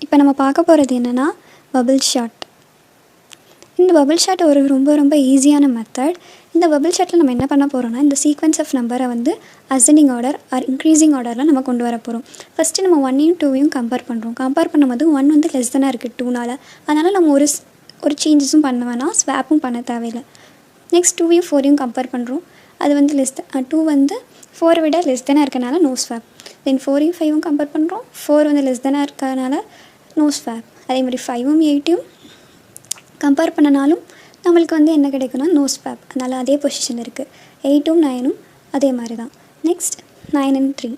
இப்போ நம்ம பார்க்க போகிறது என்னென்னா பபிள் ஷாட். இந்த பபிள் ஷாட் ஒரு ரொம்ப ஈஸியான மெத்தட். இந்த பபிள் ஷாட்டில் நம்ம என்ன பண்ண போகிறோம்னா, இந்த சீக்வன்ஸ் ஆஃப் நம்பரை வந்து அசெண்டிங் ஆர்டர் ஆர் இன்க்ரீசிங் ஆர்டரில் நம்ம கொண்டு வர போகிறோம். ஃபஸ்ட்டு நம்ம 1ஐயும் 2ஐயும் கம்பேர் பண்ணுறோம். கம்பேர் பண்ணும்போது 1 வந்து லெஸ் தானாக இருக்குது 2னால். அதனால் நம்ம ஒரு சேஞ்சஸும் பண்ண வேணாம், ஸ்வாப்பும் பண்ண தேவையில்லை. நெக்ஸ்ட் 2ஐயும் 4ஐயும் கம்பேர் பண்ணுறோம். அது வந்து 2 வந்து 4 விட லெஸ் தானாக இருக்கனால நோ ஸ்வாப். தென் 4ஐயும் 5யும் கம்பேர் பண்ணுறோம். 4 வந்து லெஸ் தானாக இருக்கனால நோ ஸ்வாப். அதே மாதிரி 5ம் 8ஐயும் கம்பேர் பண்ணனாலும் நம்மளுக்கு வந்து என்ன கிடைக்குன்னா நோ ஸ்வாப். அதனால் அதே பொசிஷன் இருக்குது. 8ம் 9ம் அதே மாதிரி தான். நெக்ஸ்ட் 9 and 3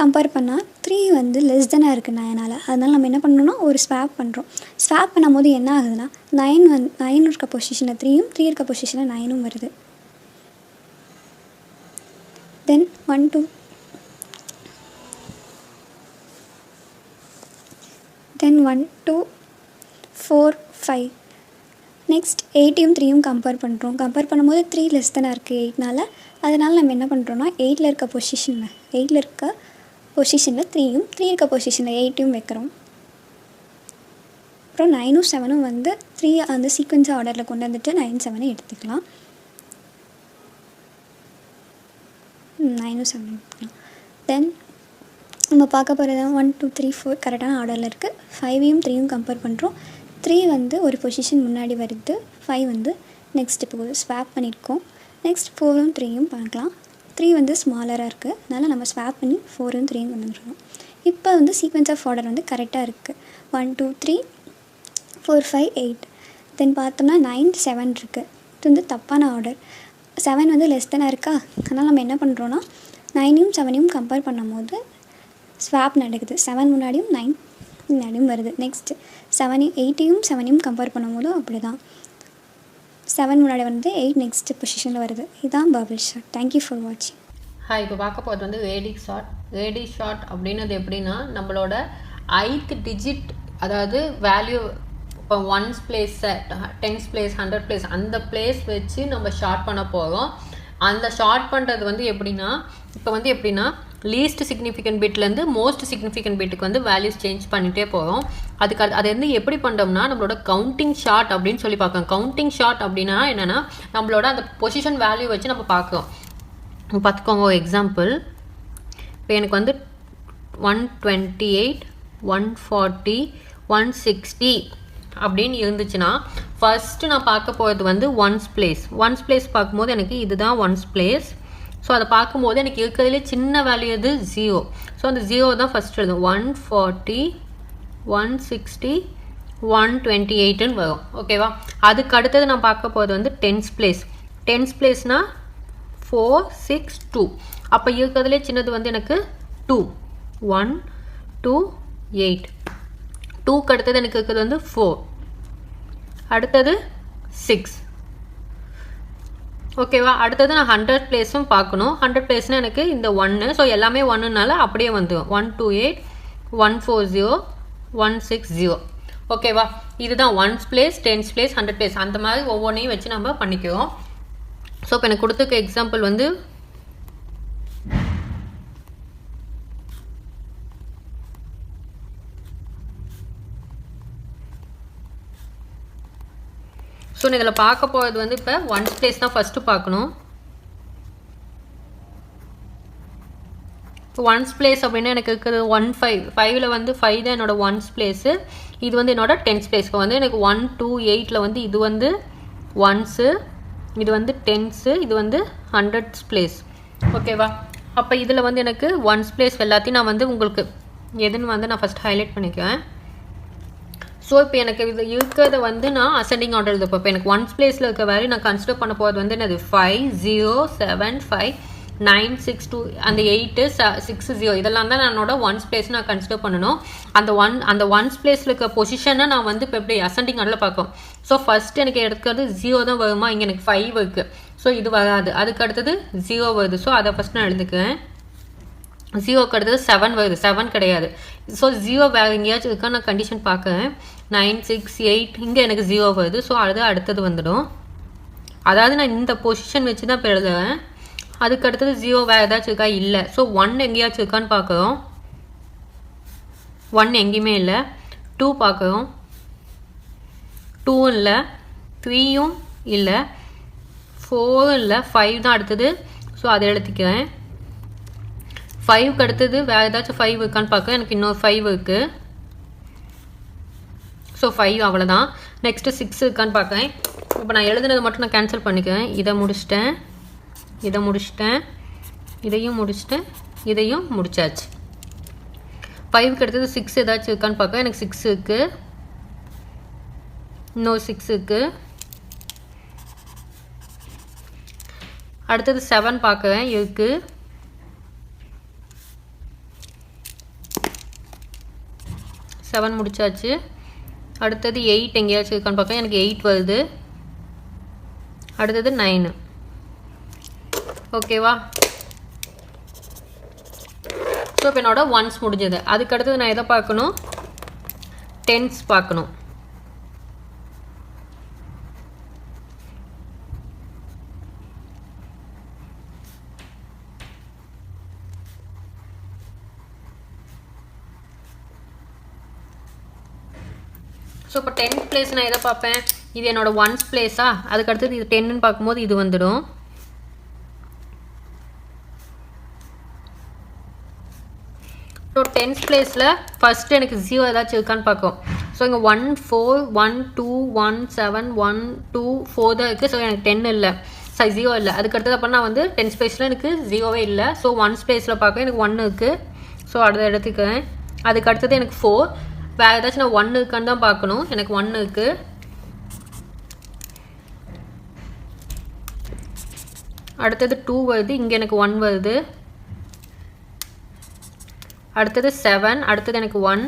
கம்பேர் பண்ணால் 3 வந்து லெஸ் தானாக இருக்குது 9னால். அதனால் நம்ம என்ன பண்ணணும்னா ஒரு ஸ்வாப் பண்ணுறோம். ஸ்வாப் பண்ணும்போது என்ன ஆகுதுன்னா 9 இருக்க பொசிஷனில் 3யும் 3 இருக்க பொசிஷனில் 9ம் வருது. தென் 1 2 4 5. நெக்ஸ்ட் 8ஐயும் 3யும் கம்பேர் பண்ணுறோம். கம்பேர் பண்ணும்போது 3 லெஸ் தானாக இருக்குது 8னால். அதனால் நம்ம என்ன பண்ணுறோன்னா 8ல் இருக்க பொசிஷனில் 3யும் 3 இருக்க பொசிஷனில் 8யும் வைக்கிறோம். அப்புறம் 9ம் 7ம் வந்து 3 அந்த சீக்வன்ஸ் ஆர்டரில் கொண்டு வந்துட்டு 9 7 எடுத்துக்கலாம். 9ம் 7 எடுத்துக்கலாம். தென் நம்ம பார்க்க போகிறது 1 2 3 4 கரெக்டான ஆர்டரில் இருக்குது. 5ஐயும் 3யும் கம்பேர் பண்ணுறோம். 3 வந்து ஒரு பொசிஷன் முன்னாடி வருது, 5 வந்து நெக்ஸ்ட் இப்போ ஸ்வாப் பண்ணியிருக்கோம். நெக்ஸ்ட் 4ம் 3யும் பார்க்கலாம். 3 வந்து ஸ்மாலராக இருக்குது, அதனால் நம்ம ஸ்வாப் பண்ணி 4ம் 3யும் கொண்டு வந்துருக்கோம். இப்போ வந்து சீக்வன்ஸ் ஆஃப் ஆர்டர் வந்து கரெக்டாக இருக்குது. 1 2 3 4 5 8. தென் பார்த்தோம்னா 9 7 இருக்குது. இது வந்து தப்பான ஆர்டர். 7 வந்து லெஸ் தானே இருக்கா, அதனால் நம்ம என்ன பண்ணுறோன்னா 9ஐயும் 7ஐயும் கம்பேர் பண்ணும்போது ஸ்வாப் நடக்குது. 7 முன்னாடியும் 9 முன்னாடியும் வருது. நெக்ஸ்ட் 8ஐயும் 7ஐயும் கம்பேர் பண்ணும்போது அப்படி தான் 7 முன்னாடி வந்து 8 நெக்ஸ்ட் பொசிஷனில் வருது. இதுதான் பபிள் ஷாட். தேங்க்யூ ஃபார் வாட்சிங். இப்போ பார்க்க போகிறது வந்து ரேடிக் ஷாட். ரேடிக் ஷாட் அப்படின்றது எப்படின்னா, நம்மளோட 8th டிஜிட், அதாவது வேல்யூ இப்போ 1's place 10's place 100 place அந்த பிளேஸ் வச்சு நம்ம ஷார்ட் பண்ண போகிறோம். அந்த ஷார்ட் பண்ணுறது வந்து எப்படின்னா லீஸ்ட் சிக்னிஃபிகண்ட் பிட்லேருந்து மோஸ்ட் சிக்னிஃபிகண்ட் பிட்டுக்கு வந்து வேல்யூஸ் சேஞ்ச் பண்ணிகிட்டே போகிறோம். அது வந்து எப்படி பண்ணுறோம்னா நம்மளோட கவுண்டிங் ஷார்ட் அப்படின்னு சொல்லி பார்க்கோம். கவுண்டிங் ஷார்ட் அப்படின்னா என்னென்னா, நம்மளோட அந்த பொசிஷன் வேல்யூ வச்சு நம்ம பார்க்குறோம். பார்த்துக்கோங்க ஒரு எக்ஸாம்பிள். இப்போ எனக்கு வந்து 128 140 160 அப்படின்னு இருந்துச்சுன்னா, ஃபஸ்ட்டு நான் பார்க்க போகிறது வந்து ஒன்ஸ் பிளேஸ் பார்க்கும்போது எனக்கு இதுதான் ஒன்ஸ் பிளேஸ். ஸோ அதை பார்க்கும்போது எனக்கு இருக்கிறதுலே சின்ன வேல்யூ எது 0. ஸோ அந்த 0 தான் ஃபஸ்ட் எழுதும். 140 160 128ன்னு வரும். ஓகேவா? அதுக்கு அடுத்தது நான் பார்க்க போகிறது வந்து டென்ஸ் பிளேஸ்னால் 4 6 2. அப்போ இருக்கிறதுலே சின்னது வந்து எனக்கு 2 1 2 8. 2க்கு அடுத்தது எனக்கு இருக்கிறது வந்து 4. அடுத்தது 6. ஓகேவா? அடுத்தது நான் 100 பிளேஸும் பார்க்கணும். 100 பிளேஸ்னால் எனக்கு இந்த 1. ஸோ எல்லாமே 1னால அப்படியே வந்துடும். 128 140 160. ஓகேவா? இதுதான் 1's place 10's place 100 place அந்த மாதிரி ஒவ்வொன்றையும் வச்சு நம்ம பண்ணிக்கிறோம். ஸோ இப்போ எனக்கு கொடுத்துருக்க எக்ஸாம்பிள் வந்து ஸோ இதில் பார்க்க போகிறது வந்து இப்போ 1's பிளேஸ் தான் ஃபஸ்ட்டு பார்க்கணும். இப்போ 1's பிளேஸ் அப்படின்னா எனக்கு இருக்கிறது 15 வந்து 5 தான் என்னோட 1's பிளேஸு. இது வந்து என்னோட 10's பிளேஸ். இப்போ வந்து எனக்கு 1 2 8 வந்து இது வந்து 1's, இது வந்து 10's, இது வந்து 100's பிளேஸ். ஓகேவா? அப்போ இதில் வந்து எனக்கு 1's பிளேஸ் எல்லாத்தையும் நான் வந்து உங்களுக்கு எதுன்னு வந்து நான் ஃபஸ்ட் ஹைலைட் பண்ணிக்குவேன். ஸோ இப்போ எனக்கு இது இருக்கிறத வந்து நான் அசெண்டிங் ஆர்டர் எழுதுப்போ, இப்போ எனக்கு 1's பிளேஸில் இருக்க வேல்யூ நான் கன்சிடர் பண்ண போகிறது வந்து என்னது 5 0 7 5 9 6 2 அந்த 8 6 0 இதெல்லாம் தான் என்னோட 1's பிளேஸ் நான் கன்சிடர் பண்ணணும். அந்த 1's பிளேஸில் இருக்க பொசிஷனை நான் வந்து இப்போ எப்படி அசெண்டிங் ஆர்டரில் பார்க்கும். ஸோ ஃபஸ்ட்டு எனக்கு எடுக்கிறது 0 தான் வருமா, இங்கே எனக்கு 5 இருக்குது. ஸோ இது வராது. அதுக்கு அடுத்தது 0 வருது. ஸோ அதை ஃபஸ்ட் நான் எழுதுக்குவேன். 0க்கு அடுத்தது 7 வருது. 7 கிடையாது. ஸோ 0 வேறு எங்கேயாச்சும் இருக்கா நான் கண்டிஷன் பார்க்குறேன். 9 6 8 இங்கே எனக்கு 0 வருது. ஸோ அது அடுத்தது வந்துடும். அதாவது நான் இந்த பொசிஷன் வச்சு தான் இப்போ எழுதுவேன். அதுக்கு அடுத்தது 0 வேறு ஏதாச்சும் இருக்கா, இல்லை. ஸோ 1 எங்கேயாச்சும் இருக்கான்னு பார்க்குறோம். 1 எங்கேயுமே இல்லை. 2 பார்க்குறோம், 2 இல்லை, 3யும் இல்லை, 4 இல்லை, 5 தான் அடுத்தது. ஸோ அதை எழுதிக்கிறேன். 5க்கு அடுத்தது வேறு ஏதாச்சும் 5 இருக்கான்னு பார்க்க, எனக்கு இன்னொரு 5 இருக்குது. ஸோ 5 அவ்வளோதான். நெக்ஸ்ட்டு 6 இருக்கான்னு பார்க்குறேன். இப்போ நான் எழுதுனது மட்டும் நான் கேன்சல் பண்ணிக்கிறேன். இதை முடிச்சிட்டேன், இதை முடிச்சிட்டேன், இதையும் முடிச்சிட்டேன், இதையும் முடிச்சாச்சு. 5க்கு அடுத்தது 6 ஏதாச்சும் இருக்கான்னு பார்க்க, எனக்கு 6 இருக்குது, இன்னொரு 6 இருக்குது. அடுத்தது 7 பார்க்குறேன், இருக்குது. செவன் முடிச்சாச்சு. அடுத்தது 8 எங்கேயாச்சும் இருக்கான்னு பார்க்க, எனக்கு 8 வருது. அடுத்தது 9. ஓகேவா? ஸோ இப்போ என்னோட ஒன்ஸ் முடிஞ்சது. அதுக்கு அடுத்தது நான் எதை பார்க்கணும்? டென்ஸ் பார்க்கணும். ஸோ இப்போ 10th பிளேஸ் நான் எதை பார்ப்பேன்? இது என்னோட ஒன்ஸ் பிளேஸா? அதுக்கு அடுத்தது இது 10ன்னு பார்க்கும்போது இது வந்துடும். ஸோ 10th பிளேஸில் ஃபஸ்ட்டு எனக்கு 0 ஏதாச்சும் இருக்கான்னு பார்க்கும். ஸோ இங்கே 1 4 1 2 1 7 1 2 4 தான் இருக்குது. ஸோ எனக்கு 10 இல்லை, 0 இல்லை. அதுக்கு அடுத்தது அப்போ நான் வந்து 10th பிளேஸில் எனக்கு 0வே இல்லை. ஸோ 1 பிளேஸில் பார்க்க எனக்கு 1 இருக்குது. ஸோ அடுத்த எடுத்துக்கிறேன். அதுக்கு அடுத்தது எனக்கு 4. வேறு ஏதாச்சும் நான் 1 இருக்கான்னு தான் பார்க்கணும். எனக்கு 1 இருக்குது. அடுத்தது 2 வருது, இங்கே எனக்கு 1 வருது. அடுத்தது 7, அடுத்தது எனக்கு 1,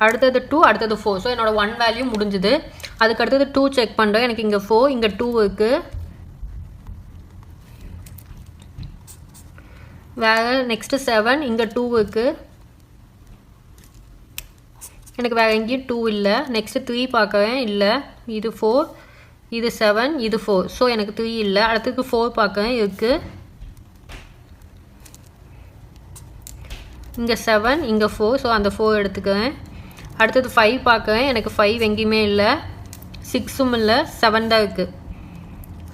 அடுத்தது 2, அடுத்தது 4. ஸோ என்னோட 1 வேல்யூ முடிஞ்சுது. அதுக்கு அடுத்தது 2 செக் பண்ணுறேன். எனக்கு இங்கே 4, இங்கே 2 இருக்குது. வேறு நெக்ஸ்ட்டு 7, இங்கே 2 இருக்குது. எனக்கு வேறு எங்கேயும் 2 இல்லை. நெக்ஸ்ட்டு 3 பார்க்குறேன், இல்லை. இது 4, இது 7, இது 4. ஸோ எனக்கு 3 இல்லை. அடுத்தது 4 பார்க்குறேன், இருக்குது. இங்கே 7, இங்கே 4. ஸோ அந்த 4 எடுத்துக்கிறேன். அடுத்தது 5 பார்க்குறேன், எனக்கு 5 எங்கேயுமே இல்லை, 6ம் இல்லை, 7 தான் இருக்குது.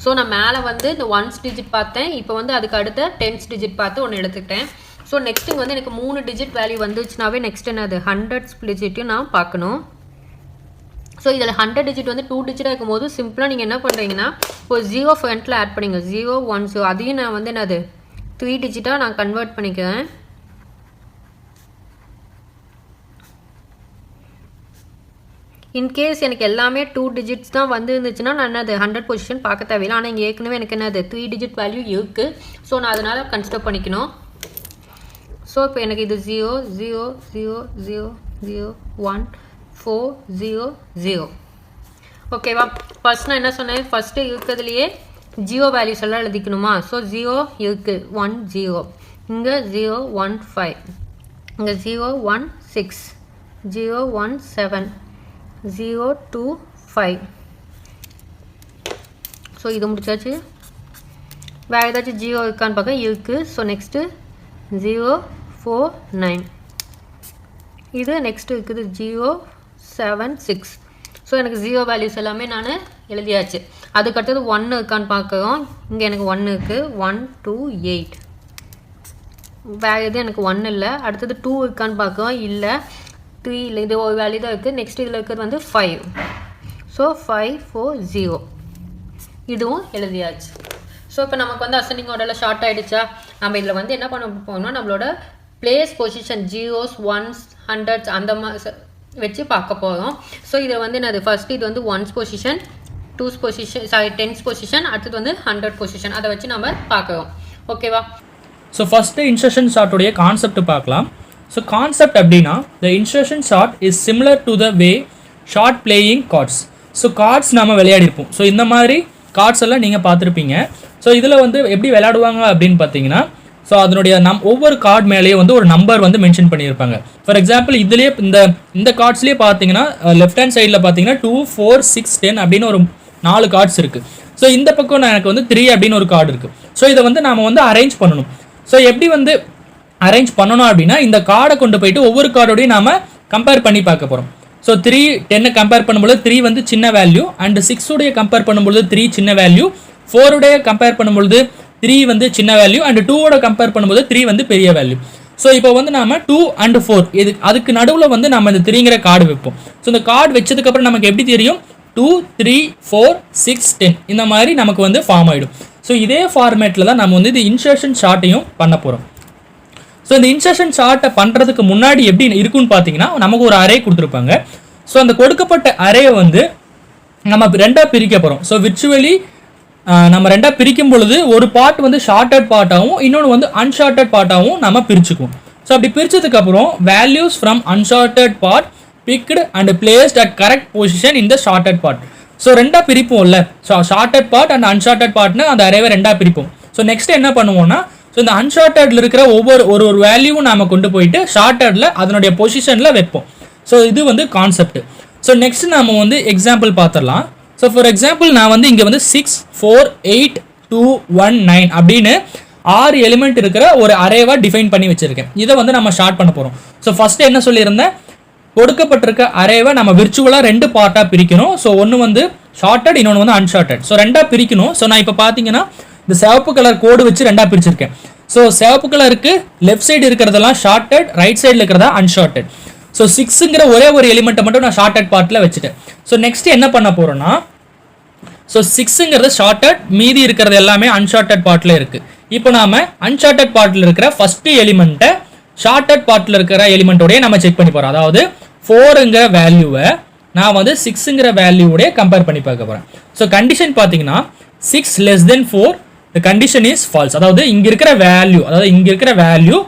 ஸோ நான் மேலே வந்து இந்த 1s டிஜிட் பார்த்தேன். இப்போ வந்து அதுக்கு அடுத்த 10s டிஜிட் பார்த்து ஒன்று எடுத்துக்கிட்டேன். ஸோ நெக்ஸ்ட் இங்கே வந்து எனக்கு 3 டிஜிட் வேல்யூ வந்துச்சுனாவே நெக்ஸ்ட் என்னது 100s டிஜிட்டையும் நான் பார்க்கணும். ஸோ இதில் 100 டிஜிட் வந்து 2 டிஜிட்டாக இருக்கும்போது சிம்பிளாக நீங்கள் என்ன பண்ணுறீங்கன்னா ஒரு 0 ஃப்ரண்ட்டில் ஆட் பண்ணிங்க, 0 1 0. அதையும் நான் வந்து என்னது 3 டிஜிட்டாக நான் கன்வெர்ட் பண்ணிக்கிறேன். இன்கேஸ் எனக்கு எல்லாமே 2 டிஜிட்ஸ் தான் வந்து இருந்துச்சுன்னா நான் என்னது 100 பொசிஷன் பார்க்க தேவையில்லை. ஆனால் இங்கே ஏற்கனவே எனக்கு என்னது 3 டிஜிட் வேல்யூ இருக்குது. ஸோ நான் அதனால் கன்சிடர் பண்ணிக்கணும். ஸோ இப்போ எனக்கு இது 0 0 0 0 0 1 4 0 0. ஓகேவா? ஃபர்ஸ்ட் நான் என்ன சொன்னேன், ஃபஸ்ட்டு இருக்கிறதுலையே 0 வேல்யூஸ் எல்லாம் எழுதிக்கணுமா? ஸோ 0 இருக்குது, 1 0, இங்கே 0 1 5, இங்கே 0 1 6, 0 1 7, 0 2 5. ஸோ இது முடிச்சாச்சு. வேறு ஏதாச்சும் 0 இருக்கான்னு பார்க்க, இருக்குது. So next 0 4 9. இது நெக்ஸ்ட்டு இருக்குது 0 7 6. ஸோ எனக்கு 0 வேல்யூஸ் எல்லாமே நான் எழுதியாச்சு. அதுக்கடுத்தது 1 இருக்கான்னு பார்க்குறோம். இங்கே எனக்கு 1 இருக்குது, 1 2 8. வேறு எதுவும் எனக்கு 1 இல்லை. அடுத்தது 2 இருக்கான்னு பார்க்குறோம், இல்லை. 3 இல்லை, இது ஒரு வேல்யூ தான் இருக்குது. நெக்ஸ்ட் இதில் இருக்கிறது வந்து 5. ஸோ 5 4 0. இதுவும் எழுதியாச்சு. ஸோ இப்போ நமக்கு வந்து அசெண்டிங் ஆர்டரில் ஷார்ட் ஆகிடுச்சா? நம்ம இதில் வந்து என்ன பண்ண போகணும்னா நம்மளோட place position 0s 1s 100s அந்த மாதிரி வச்சு பார்க்க போகிறோம். ஸோ இதில் வந்து என்னது ஃபர்ஸ்ட் இது வந்து 1s position, 2s position, 10s position, அடுத்தது வந்து 100 பொசிஷன். அதை வச்சு நம்ம பார்க்குறோம். ஓகேவா? ஸோ ஃபஸ்ட்டு இன்சர்ஷன் ஷார்ட்டுடைய கான்செப்ட் பார்க்கலாம். ஸோ கான்செப்ட் அப்படின்னா the insertion sort is similar to the way sort playing cards. So cards நம்ம விளையாடிருப்போம். ஸோ இந்த மாதிரி கார்ட்ஸ் எல்லாம் நீங்கள் பார்த்துருப்பீங்க. ஸோ இதில் வந்து எப்படி விளையாடுவாங்க அப்படின்னு பார்த்தீங்கன்னா, ஸோ அதனுடைய ஒவ்வொரு கார்டு மேலேயே வந்து ஒரு நம்பர் வந்து மென்ஷன் பண்ணியிருப்பாங்க. ஃபார் எக்ஸாம்பிள் இதுலேயே இந்த கார்ட்ஸ்லேயே பார்த்தீங்கன்னா லெஃப்ட் ஹேண்ட் சைடில் பார்த்தீங்கன்னா 2 4 6 10 அப்படின்னு ஒரு 4 கார்ட்ஸ் இருக்குது. ஸோ இந்த பக்கம் எனக்கு வந்து 3 அப்படின்னு ஒரு கார்டு இருக்குது. ஸோ இதை வந்து நாம் வந்து அரேஞ்ச் பண்ணணும். ஸோ எப்படி வந்து அரேஞ்ச் பண்ணணும் அப்படின்னா இந்த கார்டை கொண்டு போயிட்டு ஒவ்வொரு கார்டோடையும் நாம கம்பேர் பண்ணி பார்க்க போகிறோம். ஸோ 3 10 கம்பேர் பண்ணும்போது 3 வந்து சின்ன வேல்யூ, அண்ட் 6 உடைய கம்பேர் பண்ணும்போது 3 சின்ன வேல்யூ, 4 உடைய கம்பேர் பண்ணும்போது 3 வந்து சின்ன வேல்யூ, அண்ட் 2 ஓட கம்பேர் பண்ணும்போது 3 வந்து பெரிய வேல்யூ. ஸோ இப்போ வந்து நாம 2 and 4 இது அதுக்கு நடுவில் வந்து நம்ம இந்த 3ங்கிற கார்டு வைப்போம். ஸோ இந்த கார்டு வச்சதுக்கப்புறம் நமக்கு எப்படி தெரியும் 2 3 4 6 10 இந்த மாதிரி நமக்கு வந்து ஃபார்ம் ஆகிடும். ஸோ இதே ஃபார்மேட்டில் தான் நம்ம வந்து இது இன்சர்ஷன் சார்ட்டையும் பண்ண போகிறோம். ஸோ இந்த இன்சர்ஷன் சார்ட்டை பண்ணுறதுக்கு முன்னாடி எப்படி இருக்குன்னு பார்த்தீங்கன்னா நமக்கு ஒரு அரே கொடுத்துருப்பாங்க. ஸோ அந்த கொடுக்கப்பட்ட அரேயை வந்து நம்ம ரெண்டாக பிரிக்க போகிறோம். ஸோ விர்ச்சுவலி நம்ம ரெண்டாக பிரிக்கும் பொழுது ஒரு பார்ட் வந்து ஷார்ட்டட் பார்ட்டாகவும் இன்னொன்று வந்து அன்ஷார்ட்டட் பார்ட்டாகவும் நம்ம பிரிச்சுக்குவோம். ஸோ அப்படி பிரிச்சதுக்கப்புறம் values from unsorted part picked and placed at correct position in the sorted part. So ரெண்டாக பிரிப்போம்ல, so sorted part and unsorted பார்ட்னு அந்த அரேவை ரெண்டாக பிரிப்போம். ஸோ நெக்ஸ்ட் என்ன பண்ணுவோம்னா ஸோ இந்த அன்ஷார்ட்டடில் இருக்கிற ஒரு வேல்யூவும் நாம கொண்டு போயிட்டு ஷார்ட்டடில் அதனுடைய பொசிஷனில் வைப்போம். ஸோ இது வந்து கான்செப்ட். ஸோ நெக்ஸ்ட் நாம வந்து எக்ஸாம்பிள் பார்த்துடலாம். ஸோ ஃபார் எக்ஸாம்பிள் நான் வந்து இங்கே வந்து 6 4 8 2 1 9 அப்படின்னு 6 எலிமெண்ட் இருக்கிற ஒரு அரேவா டிஃபைன் பண்ணி வச்சிருக்கேன். இதை வந்து நம்ம ஷார்ட் பண்ண போகிறோம். ஸோ ஃபர்ஸ்ட் என்ன சொல்லியிருந்தேன், கொடுக்கப்பட்டிருக்க அரேவை நம்ம விர்ச்சுவலாக 2 பார்ட்டாக பிரிக்கணும். ஸோ ஒன்று வந்து ஷார்ட்டட், இன்னொன்று வந்து அன்ஷார்ட்டட். ஸோ ரெண்டாக பிரிக்கணும். ஸோ நான் இப்போ பார்த்தீங்கன்னா இந்த சிவப்பு கலர் கோடு வச்சு ரெண்டாக பிரிச்சிருக்கேன். ஸோ சிவப்பு கலருக்கு லெஃப்ட் சைடு இருக்கிறதெல்லாம் ஷார்ட்டட், ரைட் சைடில் இருக்கிறதா அன்ஷார்ட்டட். ஸோ 6ங்கிற ஒரே ஒரு எலிமெண்ட்டை மட்டும் நான் ஷார்ட்டட் பார்ட்டில் வச்சுட்டேன். ஸோ நெக்ஸ்ட் என்ன பண்ண போகிறோன்னா ஸோ 6ங்கிறது ஷார்ட்டட், மீதி இருக்கிறது எல்லாமே அன்ஷார்ட்டட் பார்ட்டில் இருக்குது. இப்போ நாம அன்ஷார்ட்டட் பார்ட்டில் இருக்கிற ஃபர்ஸ்ட் எலிமெண்ட்டை ஷார்ட்டட் பார்ட்டில் இருக்கிற எலிமெண்ட்டோடய நம்ம செக் பண்ணி போகிறோம். அதாவது 4ங்கிற வேல்யூவை நான் வந்து 6ங்கிற வேல்யூவோடய கம்பேர் பண்ணி பார்க்க போகிறேன். ஸோ கண்டிஷன் பார்த்தீங்கன்னா 6 less than 4 the condition is false. அதாவது இங்க இருக்கிற வேல்யூ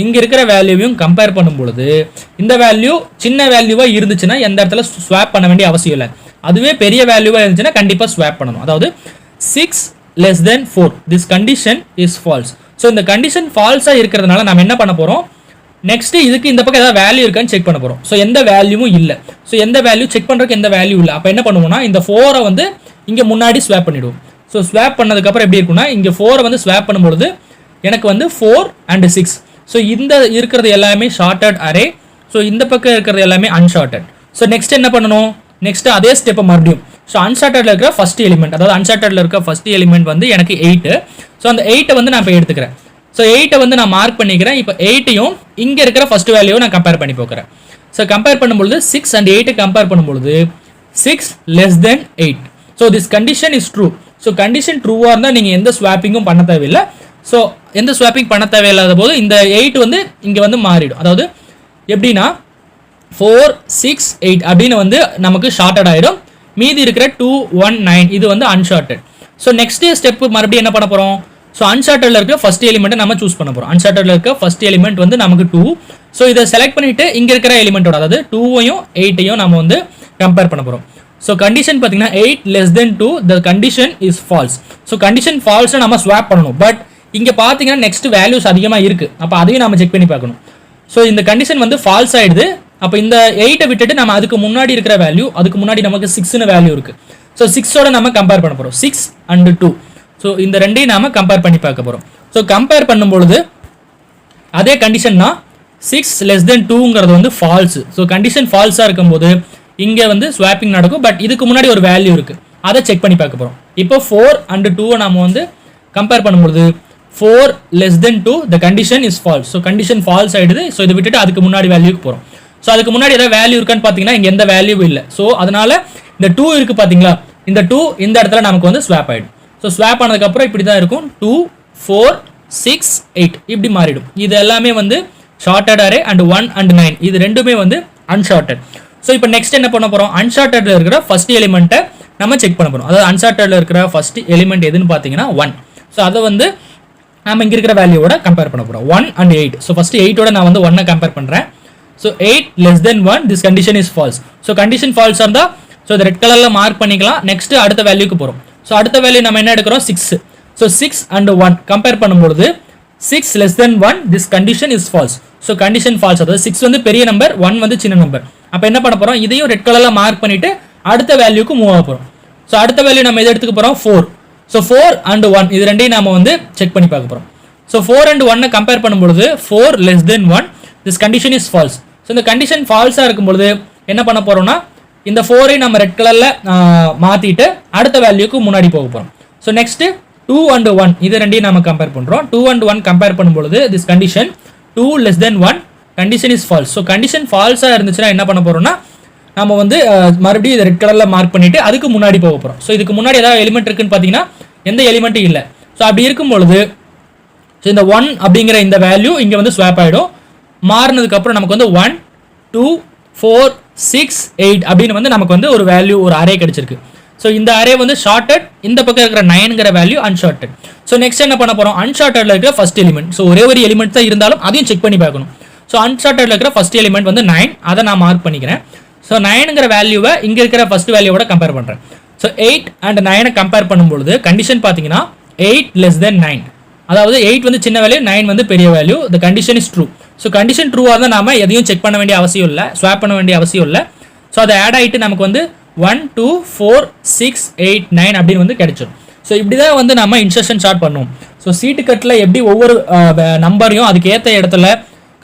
இங்க இருக்கிற வேல்யூவையும் கம்பேர் பண்ணும் பொழுது இந்த வேல்யூ சின்ன வேல்யூவா இருந்துச்சுன்னா எந்த இடத்துல ஸ்வாப் பண்ண வேண்டிய அவசியம் இல்லை. அதுவே பெரிய வேல்யூவா இருந்துச்சுன்னா கண்டிப்பா ஸ்வாப் பண்ணணும். அதாவது 6 less than 4 this condition is false. So இந்த கண்டிஷன் ஃபால்ஸா இருக்கிறதுனால நம்ம என்ன பண்ண போறோம், நெக்ஸ்ட் இதுக்கு இந்த பக்கம் ஏதாவது வேல்யூ இருக்கான்னு செக் பண்ண போறோம். ஸோ எந்த வேல்யூவும் இல்லை. ஸோ எந்த வேல்யூ செக் பண்றதுக்கு எந்த வேல்யூ இல்லை. அப்போ என்ன பண்ணுவோம்னா இந்த 4 வந்து இங்க முன்னாடி ஸ்வாப் பண்ணிடுவோம். ஸோ ஸ்வாப் பண்ணதுக்கப்புறம் எப்படி இருக்குன்னா இங்கே 4 வந்து ஸ்வாப் பண்ணும்பொழுது எனக்கு வந்து 4 and 6. ஸோ இந்த இருக்கிறது எல்லாமே ஷார்ட்டட் அரே. ஸோ இந்த பக்கம் இருக்கிறது எல்லாமே அன்ஷார்ட்டட். ஸோ நெக்ஸ்ட் என்ன பண்ணணும், நெக்ஸ்ட் அதே ஸ்டெப்பை மறுபடியும் ஸோ அன்ஷார்ட்டடில் இருக்கிற ஃபர்ஸ்ட் எலிமெண்ட், அதாவது அன்ஷார்ட்டடில் இருக்கிற ஃபர்ஸ்ட் எலிமெண்ட் வந்து எனக்கு 8. ஸோ அந்த 8 வந்து நான் இப்போ எடுத்துக்கிறேன். ஸோ 8 வந்து நான் மார்க் பண்ணிக்கிறேன். இப்போ 8ஐயும் இங்கே இருக்கிற ஃபர்ஸ்ட் வேல்யூவை நான் கம்பேர் பண்ணி போகிறேன். ஸோ கம்பேர் பண்ணும்பொழுது 6 and 8 கம்பேர் பண்ணும்பொழுது 6 less than 8. So this condition is true. So condition ட்ரூவாக இருந்தால் நீங்கள் எந்த ஸ்வாப்பிங்கும் பண்ண தேவையில்லை. ஸோ எந்த ஸ்வாப்பிங் பண்ண தேவையில்லாத போது இந்த 8 வந்து இங்கே வந்து மாறிடும். அதாவது எப்படின்னா 4 6 8 அப்படின்னு வந்து நமக்கு ஷார்ட்டட் ஆகிடும். மீதி இருக்கிற 2 1 9 இது வந்து அன்ஷார்ட்டட். ஸோ நெக்ஸ்ட் ஸ்டெப் மறுபடியும் என்ன பண்ண போகிறோம், ஸோ அன்ஷார்ட்டடில் இருக்க ஃபர்ஸ்ட் எலிமெண்ட்டை நம்ம சூஸ் பண்ண போகிறோம். அன்ஷார்ட்டடில் இருக்க ஃபர்ஸ்ட் எலிமெண்ட் வந்து நமக்கு 2. ஸோ இதை செலக்ட் பண்ணிட்டு இங்கே இருக்கிற எலிமெண்ட்டோட அதாவது 2ஐயும் 8ஐயும் நம்ம வந்து கம்பேர் பண்ண போகிறோம். ஸோ கண்டிஷன் பார்த்தீங்கன்னா 8 less than 2 the condition is false. So condition ஃபால்ஸை நம்ம ஸ்வாப் பண்ணணும். பட் இங்கே பார்த்தீங்கன்னா நெக்ஸ்ட் வேல்யூஸ் அதிகமாக இருக்குது. அப்போ அதையும் நம்ம செக் பண்ணி பார்க்கணும். ஸோ இந்த கண்டிஷன் வந்து ஃபால்ஸ் ஆயிடுது. அப்போ இந்த 8ஐ விட்டுட்டு நம்ம அதுக்கு முன்னாடி இருக்கிற வேல்யூ, அதுக்கு முன்னாடி நமக்கு 6ன்னு வேல்யூ இருக்குது. ஸோ 6ஓட நம்ம கம்பேர் பண்ண போகிறோம். 6 and 2. ஸோ இந்த ரெண்டையும் நாம கம்பேர் பண்ணி பார்க்க போகிறோம். ஸோ கம்பேர் பண்ணும்பொழுது அதே கண்டிஷன் தான் 6 less than 2ங்கிறது வந்து ஃபால்ஸ். ஸோ கண்டிஷன் ஃபால்ஸாக இருக்கும்போது இங்கே வந்து ஸ்வாப்பிங் நடக்கும். பட் இதுக்கு முன்னாடி ஒரு வேல்யூ இருக்குது, அதை செக் பண்ணி பார்க்க போகிறோம். இப்போ 4 and 2 நம்ம வந்து கம்பேர் பண்ணும்பொழுது 4 less than 2 the condition is false. So condition falls ஆகிடுது. ஸோ இதை விட்டுட்டு அதுக்கு முன்னாடி வேல்யூக்கு போகிறோம். ஸோ அதுக்கு முன்னாடி ஏதாவது வேல்யூ இருக்கான்னு பார்த்தீங்கன்னா இங்கே எந்த வேல்யூவும் இல்லை. ஸோ அதனால இந்த 2 இருக்குது பார்த்தீங்களா, இந்த 2 இந்த இடத்துல நமக்கு வந்து ஸ்வாப் ஆகிடும். ஸோ ஸ்வாப் ஆனதுக்கப்புறம் இப்படி தான் இருக்கும். 2 4 6 8 இப்படி மாறிடும். இது எல்லாமே வந்து ஷார்ட்டட் அரே அண்ட் 1 and 9 இது ரெண்டுமே வந்து அன்ஷார்ட்டட். ஸோ இப்போ நெக்ஸ்ட் என்ன பண்ண போகிறோம், அன்ஷார்ட்டடில் இருக்கிற ஃபர்ஸ்ட் எலிமெண்ட்டை நம்ம செக் பண்ண போகிறோம். அதாவது அன்ஷார்ட்டடில் இருக்கிற ஃபர்ஸ்ட் எலிமெண்ட் எதுன்னு பார்த்தீங்கன்னா 1. ஸோ அதை வந்து நம்ம இங்கே இருக்கிற வேல்யூவோட கம்பேர் பண்ண போகிறோம். 1 and 8. ஸோ ஃபர்ஸ்ட் 8ஓட நான் வந்து 1 கம்பேர் பண்ணுறேன். So 8 less than 1 this condition is false. So condition ஃபால்ஸாக இருந்தால் ஸோ இந்த ரெட் கலரில் மார்க் பண்ணிக்கலாம். நெக்ஸ்ட் அடுத்த வேல்யூக்கு போகிறோம். ஸோ அடுத்த வேல்யூ நம்ம என்ன எடுக்கிறோம், 6. ஸோ 6 and 1 கம்பேர் பண்ணும்பொழுது 6 less than 1 this condition is false. So condition falls. அதாவது 6 வந்து பெரிய நம்பர், 1 வந்து சின்ன நம்பர். அப்போ என்ன பண்ண போகிறோம், இதையும் ரெட் கலரில் மார்க் பண்ணிட்டு அடுத்த வேல்யூக்கு மூவ் ஆக போகிறோம். ஸோ அடுத்த வேல்யூ நம்ம எது எடுத்துக்க போகிறோம், 4. ஸோ 4 and 1 இது ரெண்டையும் நம்ம வந்து செக் பண்ணி பார்க்க போகிறோம். ஸோ 4 and 1 கம்பேர் பண்ணும்பொழுது 4 less than 1, this condition is false. So இந்த கண்டிஷன் ஃபால்ஸாக இருக்கும்பொழுது என்ன பண்ண போகிறோம்னா இந்த 4ஐ நம்ம ரெட் கலரில் மாற்றிட்டு அடுத்த வேல்யூக்கு முன்னாடி போக போகிறோம். ஸோ நெக்ஸ்ட்டு 2 and 1 இது ரெண்டையும் நம்ம கம்பேர் பண்ணுறோம். 2 and 1 கம்பேர் பண்ணும்பொழுது this condition 2 less than 1 condition is false. So condition ஃபால்ஸாக இருந்துச்சுன்னா என்ன பண்ண போகிறோம்னா நம்ம வந்து மறுபடியும் இதை ரெட் கலரில் மார்க் பண்ணிவிட்டு அதுக்கு முன்னாடி போக போகிறோம். ஸோ இதுக்கு முன்னாடி ஏதாவது எலிமெண்ட் இருக்குன்னு பார்த்தீங்கன்னா எந்த எலிமெண்ட்டும் இல்லை. ஸோ அப்படி இருக்கும் பொழுது ஸோ இந்த 1 அப்படிங்கிற இந்த வேல்யூ இங்கே வந்து ஸ்வாப் ஆகிடும். மாறினதுக்கப்புறம் நமக்கு வந்து 1 2 4 6 8 அப்படின்னு வந்து நமக்கு வந்து ஒரு வேல்யூ ஒரு அரே கிடைச்சிருக்கு. ஸோ இந்த அரே வந்து ஷார்ட்டட், இந்த பக்கம் இருக்கிற 9ங்கிற வேல்யூ அன்ஷார்ட்டட். ஸோ நெக்ஸ்ட் என்ன பண்ண போகிறோம், அன்ஷார்ட்டடில் இருக்கிற ஃபர்ஸ்ட் எலிமெண்ட். ஸோ ஒரே ஒரு எலிமெண்ட் தான் இருந்தாலும் அதையும் செக் பண்ணி பார்க்கணும். ஸோ அன்ஷார்ட்டடில் இருக்கிற ஃபர்ஸ்ட் எலிமெண்ட் வந்து 9, அதை நான் மார்க் பண்ணிக்கிறேன். ஸோ 9ங்கிற வேல்யூவை இங்கே இருக்கிற ஃபர்ஸ்ட் வேல்யூவோட கம்பேர் பண்ணுறேன். ஸோ 8 and 9 கம்பேர் பண்ணும்பொழுது கண்டிஷன் பார்த்தீங்கன்னா 8 less than 9, அதாவது 8 வந்து சின்ன வேல்யூ, 9 வந்து பெரிய value. The condition is true. So condition ட்ரூவாக இருந்தால் நாம எதையும் செக் பண்ண வேண்டிய அவசியம் இல்லை, ஸ்வாப் பண்ண வேண்டிய அவசியம் இல்லை. ஸோ அதை ஆட் ஆகிட்டு நமக்கு வந்து 1 2 4 6 8 9 அப்படின்னு வந்து கிடைச்சிடும். ஸோ இப்படி தான் வந்து நம்ம இன்சர்ஷன் ஷார்ட் பண்ணுவோம். ஸோ சீட்டு கட்டில் எப்படி ஒவ்வொரு நம்பரையும் அதுக்கு ஏற்ற இடத்துல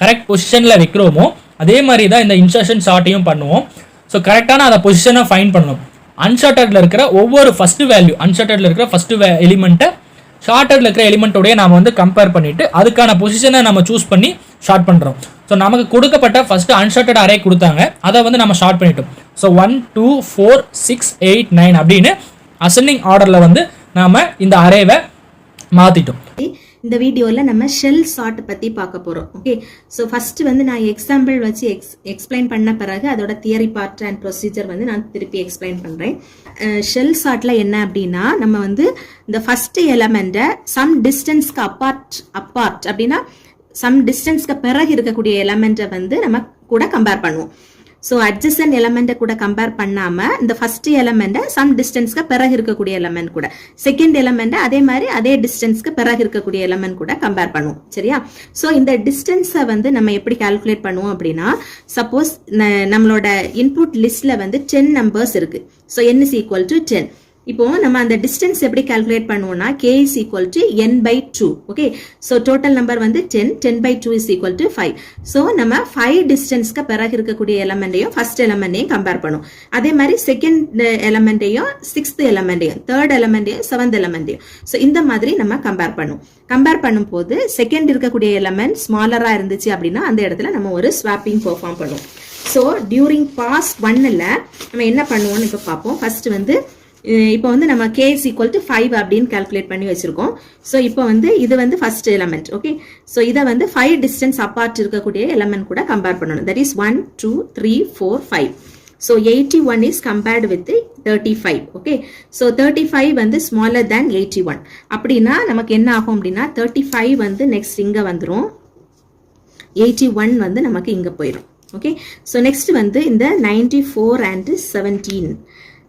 கரெக்ட் பொசிஷனில் வைக்கிறோமோ அதே மாதிரி தான் இந்த இன்சர்ஷன் ஷார்ட்டையும் பண்ணுவோம். ஸோ கரெக்டான அதை பொசிஷனை ஃபைண்ட் பண்ணணும். அன்ஷார்ட்டடில் இருக்கிற ஒவ்வொரு ஃபஸ்ட்டு வேல்யூ, அன்ஷார்ட்டடில் இருக்கிற ஃபஸ்ட்டு எலிமெண்ட்டை ஷார்ட்டடில் இருக்கிற எலிமெண்ட்டோடய நாம் வந்து கம்பேர் பண்ணிவிட்டு அதுக்கான பொசிஷனை நம்ம சூஸ் பண்ணி ஷார்ட் பண்ணுறோம். ஸோ நமக்கு கொடுக்கப்பட்ட ஃபஸ்ட்டு அன்ஷார்ட்டட் அரே கொடுத்தாங்க, அதை வந்து நம்ம ஷார்ட் பண்ணிட்டோம். ஸோ 1 2 4 6 8 9 அப்படின்னு அசெண்டிங் ஆர்டரில் வந்து நாம் இந்த அரேவை மாற்றிட்டோம். இந்த வீடியோவில் நம்ம ஷெல் சார்ட் பற்றி பார்க்க போகிறோம். ஓகே, ஸோ ஃபஸ்ட்டு வந்து நான் எக்ஸாம்பிள் வச்சு எக்ஸ்பிளைன் பண்ண பிறகு அதோட தியரி பார்ட் அண்ட் ப்ரொசீஜர் வந்து நான் திருப்பி எக்ஸ்பிளைன் பண்ணுறேன். ஷெல் சார்ட்டில் என்ன அப்படின்னா நம்ம வந்து இந்த ஃபஸ்ட்டு எலமெண்ட்டை சம் டிஸ்டன்ஸ்க்கு அப்பார்ட் அப்படின்னா சம் டிஸ்டன்ஸ்க்கு பிறகு இருக்கக்கூடிய எலமெண்ட்டை வந்து நம்ம கூட கம்பேர் பண்ணுவோம். ஸோ அட்ஜசன்ட் எலமெண்ட்டை கூட கம்பேர் பண்ணாமல் இந்த ஃபர்ஸ்ட் எலமெண்ட்டை சம் டிஸ்டன்ஸ்க்கு பிறகு இருக்கக்கூடிய எலமெண்ட் கூட, செகண்ட் எலமெண்ட்டை அதே மாதிரி அதே டிஸ்டன்ஸ்க்கு பிறகு இருக்கக்கூடிய எலமெண்ட் கூட கம்பேர் பண்ணுவோம். சரியா? ஸோ இந்த டிஸ்டன்ஸை வந்து நம்ம எப்படி கால்குலேட் பண்ணுவோம் அப்படின்னா, சப்போஸ் நம்மளோட இன்புட் லிஸ்ட்ல வந்து 10 நம்பர்ஸ் இருக்கு. So n is equal to 10. இப்போ நம்ம அந்த டிஸ்டன்ஸ் எப்படி கால்குலேட் பண்ணுவோம்னா k is equal to n/2. Okay, so total number வந்து 10/2 is equal to 5. ஸோ நம்ம 5 டிஸ்டன்ஸ்க்கு பிறகு இருக்கக்கூடிய எலமெண்ட்டையும் ஃபர்ஸ்ட் எலமெண்ட்டையும் கம்பேர் பண்ணுவோம். அதே மாதிரி செகண்ட் எலமெண்ட்டையும் 6th எலமெண்ட்டையும், தேர்ட் எலமெண்ட்டையும் 7th எலமெண்ட்டையும். ஸோ இந்த மாதிரி நம்ம கம்பேர் பண்ணுவோம். கம்பேர் பண்ணும்போது செகண்ட் இருக்கக்கூடிய எலமெண்ட் ஸ்மாலரா இருந்துச்சு அப்படின்னா அந்த இடத்துல நம்ம ஒரு ஸ்வாப்பிங் பெர்ஃபார்ம் பண்ணுவோம். ஸோ டியூரிங் பாஸ் 1ல் நம்ம என்ன பண்ணுவோம்னு இப்போ பார்ப்போம். ஃபர்ஸ்ட் வந்து இப்போ வந்து நம்ம k is equal to 5 அப்படின்னு கால்குலேட் பண்ணி வச்சிருக்கோம். ஸோ இப்போ வந்து இது வந்து ஃபர்ஸ்ட் எலமெண்ட். ஓகே, ஸோ இதை வந்து 5 டிஸ்டன்ஸ் அப்பார்ட் இருக்கக்கூடிய எலமெண்ட் கூட கம்பேர் பண்ணணும். That is 1 2 3 4 5. So 81 is compared with 35. Okay, so 35 வந்து ஸ்மாலர் தேன் 81. அப்படின்னா நமக்கு என்ன ஆகும் அப்படின்னா 35 வந்து நெக்ஸ்ட் இங்கே வந்துடும், 81 வந்து நமக்கு இங்கே போயிடும். ஓகே, ஸோ நெக்ஸ்ட் வந்து இந்த 94 and 17.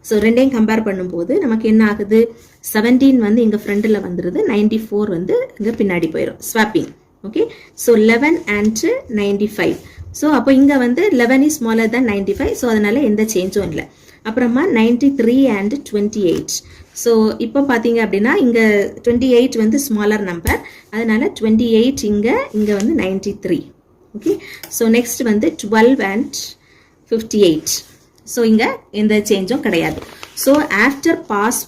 ஸோ ரெண்டையும் கம்பேர் பண்ணும்போது நமக்கு என்ன ஆகுது, 17 வந்து இங்கே ஃப்ரண்டில் வந்துடுது, 94 வந்து இங்கே பின்னாடி போயிடும், swapping. Okay, so 11 and 95. So அப்போ இங்கே வந்து 11 is smaller than 95. ஸோ அதனால எந்த சேஞ்சும் இல்லை. அப்புறமா 93 and 28. ஸோ இப்போ பார்த்தீங்க அப்படின்னா இங்கே 28 வந்து ஸ்மாலர் நம்பர், அதனால 28 இங்கே வந்து 93. ஓகே, ஸோ நெக்ஸ்ட் வந்து 12 and 58. ஸோ இங்கே எந்த சேஞ்சும் கிடையாது. ஸோ ஆஃப்டர் பாஸ்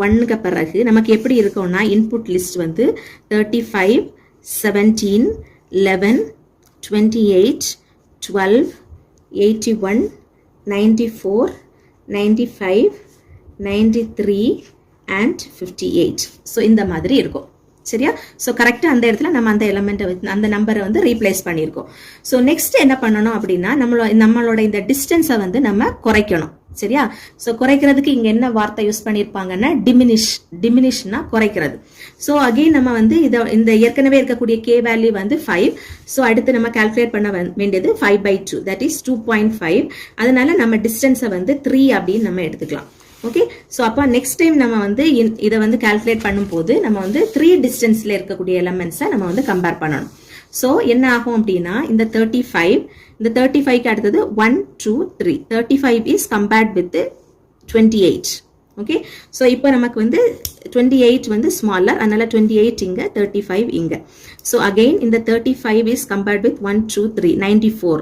1க்கு பிறகு நமக்கு எப்படி இருக்கும்னா இன்புட் லிஸ்ட் வந்து 35 17 11 28 12 81 94 95 93 and 58. ஸோ இந்த மாதிரி இருக்கும். சரியா? ஸோ கரெக்டாக அந்த இடத்துல நம்ம அந்த எலமெண்ட்டை வச்சு அந்த நம்பரை வந்து ரீப்ளேஸ் பண்ணியிருக்கோம். ஸோ நெக்ஸ்ட் என்ன பண்ணணும் அப்படின்னா நம்மளோட இந்த டிஸ்டன்ஸை வந்து நம்ம குறைக்கணும். சரியா? ஸோ குறைக்கிறதுக்கு இங்கே என்ன வார்த்தை யூஸ் பண்ணியிருப்பாங்கன்னா டிமினிஷ்னா குறைக்கிறது. ஸோ அகெயின் நம்ம வந்து இந்த ஏற்கனவே இருக்கக்கூடிய கே வேல்யூ வந்து 5. ஸோ அடுத்து நம்ம கால்குலேட் பண்ண வேண்டியது 5/2, தட் இஸ் 2.5. அதனால நம்ம டிஸ்டன்ஸை வந்து 3 அப்படின்னு நம்ம எடுத்துக்கலாம். ஓகே, ஸோ அப்போ நெக்ஸ்ட் டைம் நம்ம வந்து இதை வந்து கால்குலேட் பண்ணும்போது நம்ம வந்து 3 டிஸ்டன்ஸில் இருக்கக்கூடிய எலமெண்ட்ஸை நம்ம வந்து கம்பேர் பண்ணணும். ஸோ என்ன ஆகும் அப்படின்னா இந்த 35க்கு அடுத்தது 1 2 3. 35 is compared with 28. Okay. So இப்போ நமக்கு வந்து 28 வந்து ஸ்மாலர், அதனால 28 இங்க, 35 இங்க. ஸோ அகெயின் இந்த 35 is compared with 1 2 3 94.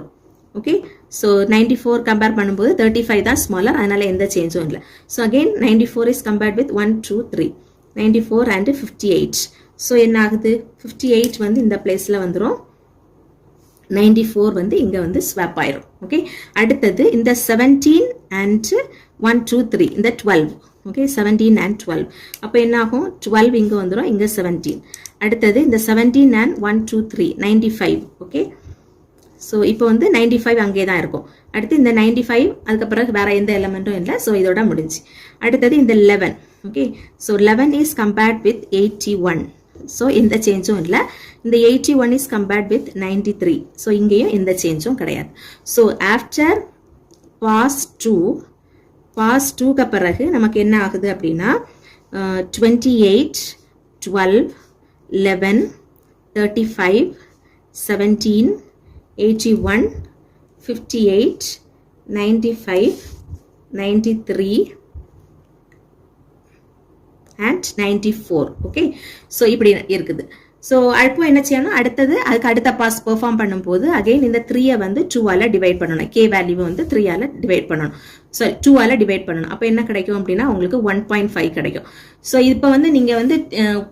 Okay. So 94 compare பண்ணும்போது 35 தான் ஸ்மாலர், அதனால எந்த சேஞ்சும் இல்லை. So again 94 is compared with 1 2 3 94 and 58. So என்ன ஆகுது, 58 வந்து இந்த பிளேஸ்ல வந்துடும், 94 வந்து இங்க வந்து ஸ்வாப் ஆயிரும். ஓகே. அடுத்தது இந்த 17 and 1 2 3 இந்த 12. ஓகே. 17 and 12. அப்போ என்ன ஆகும், 12 இங்க வந்துடும், இங்க 17. அடுத்தது இந்த 17 and 1 2 3 95. ஓகே. ஸோ இப்போ வந்து 95 அங்கே தான் இருக்கும். அடுத்து இந்த 95 அதுக்கு பிறகு வேற எந்த எலமெண்ட்டும் இல்லை. ஸோ இதோட முடிஞ்சு. அடுத்தது இந்த 11. Okay. So 11 is compared with 81. So எந்த சேஞ்சும் இல்லை. இந்த 81 இஸ் கம்பேர்ட் வித் 93. ஸோ இங்கேயும் எந்த சேஞ்சும் கிடையாது. ஸோ ஆஃப்டர் பாஸ் 2க்கு பிறகு நமக்கு என்ன ஆகுது அப்படின்னா 28 12 11 35 17 81 58 95 93 and 94. ஓகே. ஸோ இப்படி இருக்குது. ஸோ இப்போ என்ன செய்யணும், அடுத்தது அதுக்கு அடுத்த பாஸ் பெர்ஃபார்ம் பண்ணும்போது அகைன் இந்த 3 வந்து 2ஆல டிவைட் பண்ணணும். கே வேல்யூ வந்து 3ஆல டிவைட் பண்ணணும். ஸோ 2ஆல டிவைட் பண்ணணும். அப்போ என்ன கிடைக்கும் அப்படின்னா உங்களுக்கு 1.5 கிடைக்கும். ஸோ இப்போ வந்து நீங்க வந்து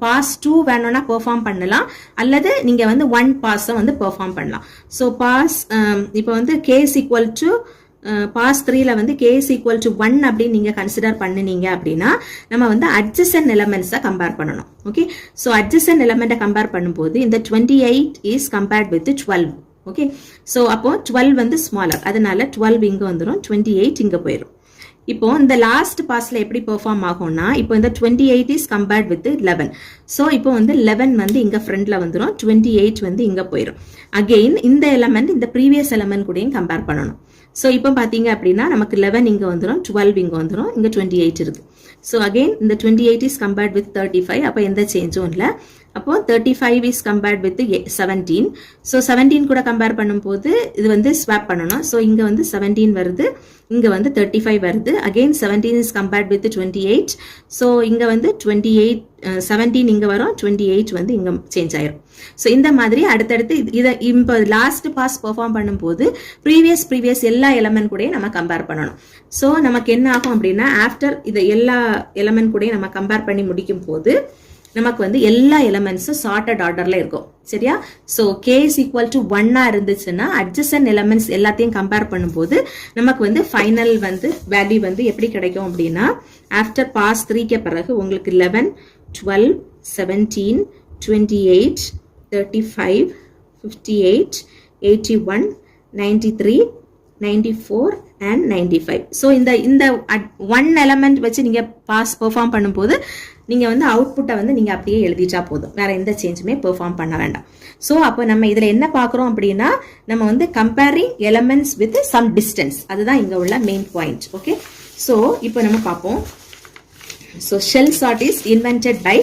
பாஸ் 2 வேணும்னா பெர்ஃபார்ம் பண்ணலாம், அல்லது நீங்க வந்து 1 பாஸை வந்து பெர்ஃபார்ம் பண்ணலாம். ஸோ பாஸ் இப்போ வந்து k is equal to pass 3ல வந்து k is equal to 1 அப்படின்னு நீங்க கன்சிடர் பண்ணினீங்க அப்படின்னா நம்ம வந்து adjacent elements கம்பேர் பண்ணணும். Okay. So adjacent element compare பண்ணும்போது இந்த 28 is compared with 12. Okay. So அப்போ 12 வந்து ஸ்மாலர், அதனால 12 இங்க வந்துடும், 28 இங்க போயிடும். இப்போ இந்த லாஸ்ட் பாஸ்ல எப்படி பெர்ஃபார்ம் ஆகும்னா, இப்போ இந்த 28 இஸ் கம்பேர்ட் வித் 11. ஸோ இப்போ வந்து 11 வந்து இங்க ஃப்ரண்ட்ல வந்துடும், 28 வந்து இங்க போயிடும். அகெயின் இந்த எலமெண்ட் இந்த ப்ரீவியஸ் எலமெண்ட் கூடயும் கம்பேர் பண்ணணும். ஸோ இப்போ பார்த்தீங்க அப்படின்னா நமக்கு 11 இங்கே வந்துடும், 12 இங்கே வந்துடும், இங்கே 28 இருக்கு. ஸோ அகெயின் இந்த 28 இஸ் கம்பேர்ட் வித் 35. அப்போ எந்த சேஞ்சும் இல்லை. அப்போ 35 இஸ் கம்பேர்ட் வித் 17. ஸோ 17 கூட கம்பேர் பண்ணும்போது இது வந்து ஸ்வாப் பண்ணணும். ஸோ இங்கே வந்து 17 வருது, இங்கே வந்து 35 வருது. Again 17 is compared with 28. So இங்கே வந்து 17 இங்கே வரும், 28 வந்து இங்கே சேஞ்ச் ஆயிரும். ஸோ இந்த மாதிரி அடுத்தடுத்து இதை இப்போ லாஸ்ட் பாஸ் பெர்ஃபார்ம் பண்ணும்போது ப்ரீவியஸ் எல்லா எலமெண்ட் கூடயும் நம்ம கம்பேர் பண்ணணும். ஸோ நமக்கு என்ன ஆகும் அப்படின்னா ஆஃப்டர் இதை எல்லா எலமெண்ட் கூடயும் நம்ம கம்பேர் பண்ணி முடிக்கும் போது நமக்கு வந்து எல்லா எலமெண்ட்ஸும் சார்ட்டட் ஆர்டர்ல இருக்கும். சரியா? So K is equal to 1 இருந்துச்சுன்னா அட்ஜசன்ட் எலமெண்ட்ஸ் எல்லாத்தையும் கம்பேர் பண்ணும்போது நமக்கு வந்து ஃபைனல் வந்து வேல்யூ வந்து எப்படி கிடைக்கும் அப்படின்னா ஆஃப்டர் பாஸ் 3க்கு பிறகு உங்களுக்கு 11 12 17 28 35 58 81 93 94 and 95. ஸோ இந்த 1 எலமெண்ட் வச்சு நீங்க பாஸ் பெர்ஃபார்ம் பண்ணும்போது நீங்க வந்து அவுட்புட்டை வந்து நீங்க அப்படியே எழுதிட்டா போதும், வேற எந்த சேஞ்சுமே பெர்ஃபார்ம் பண்ண வேண்டாம். ஸோ அப்போ நம்ம இதுல என்ன பார்க்குறோம் அப்படின்னா நம்ம வந்து comparing elements with some distance, அதுதான் இங்க உள்ள மெயின் பாயிண்ட். ஓகே. ஸோ இப்போ நம்ம பார்ப்போம். So shell sort is invented by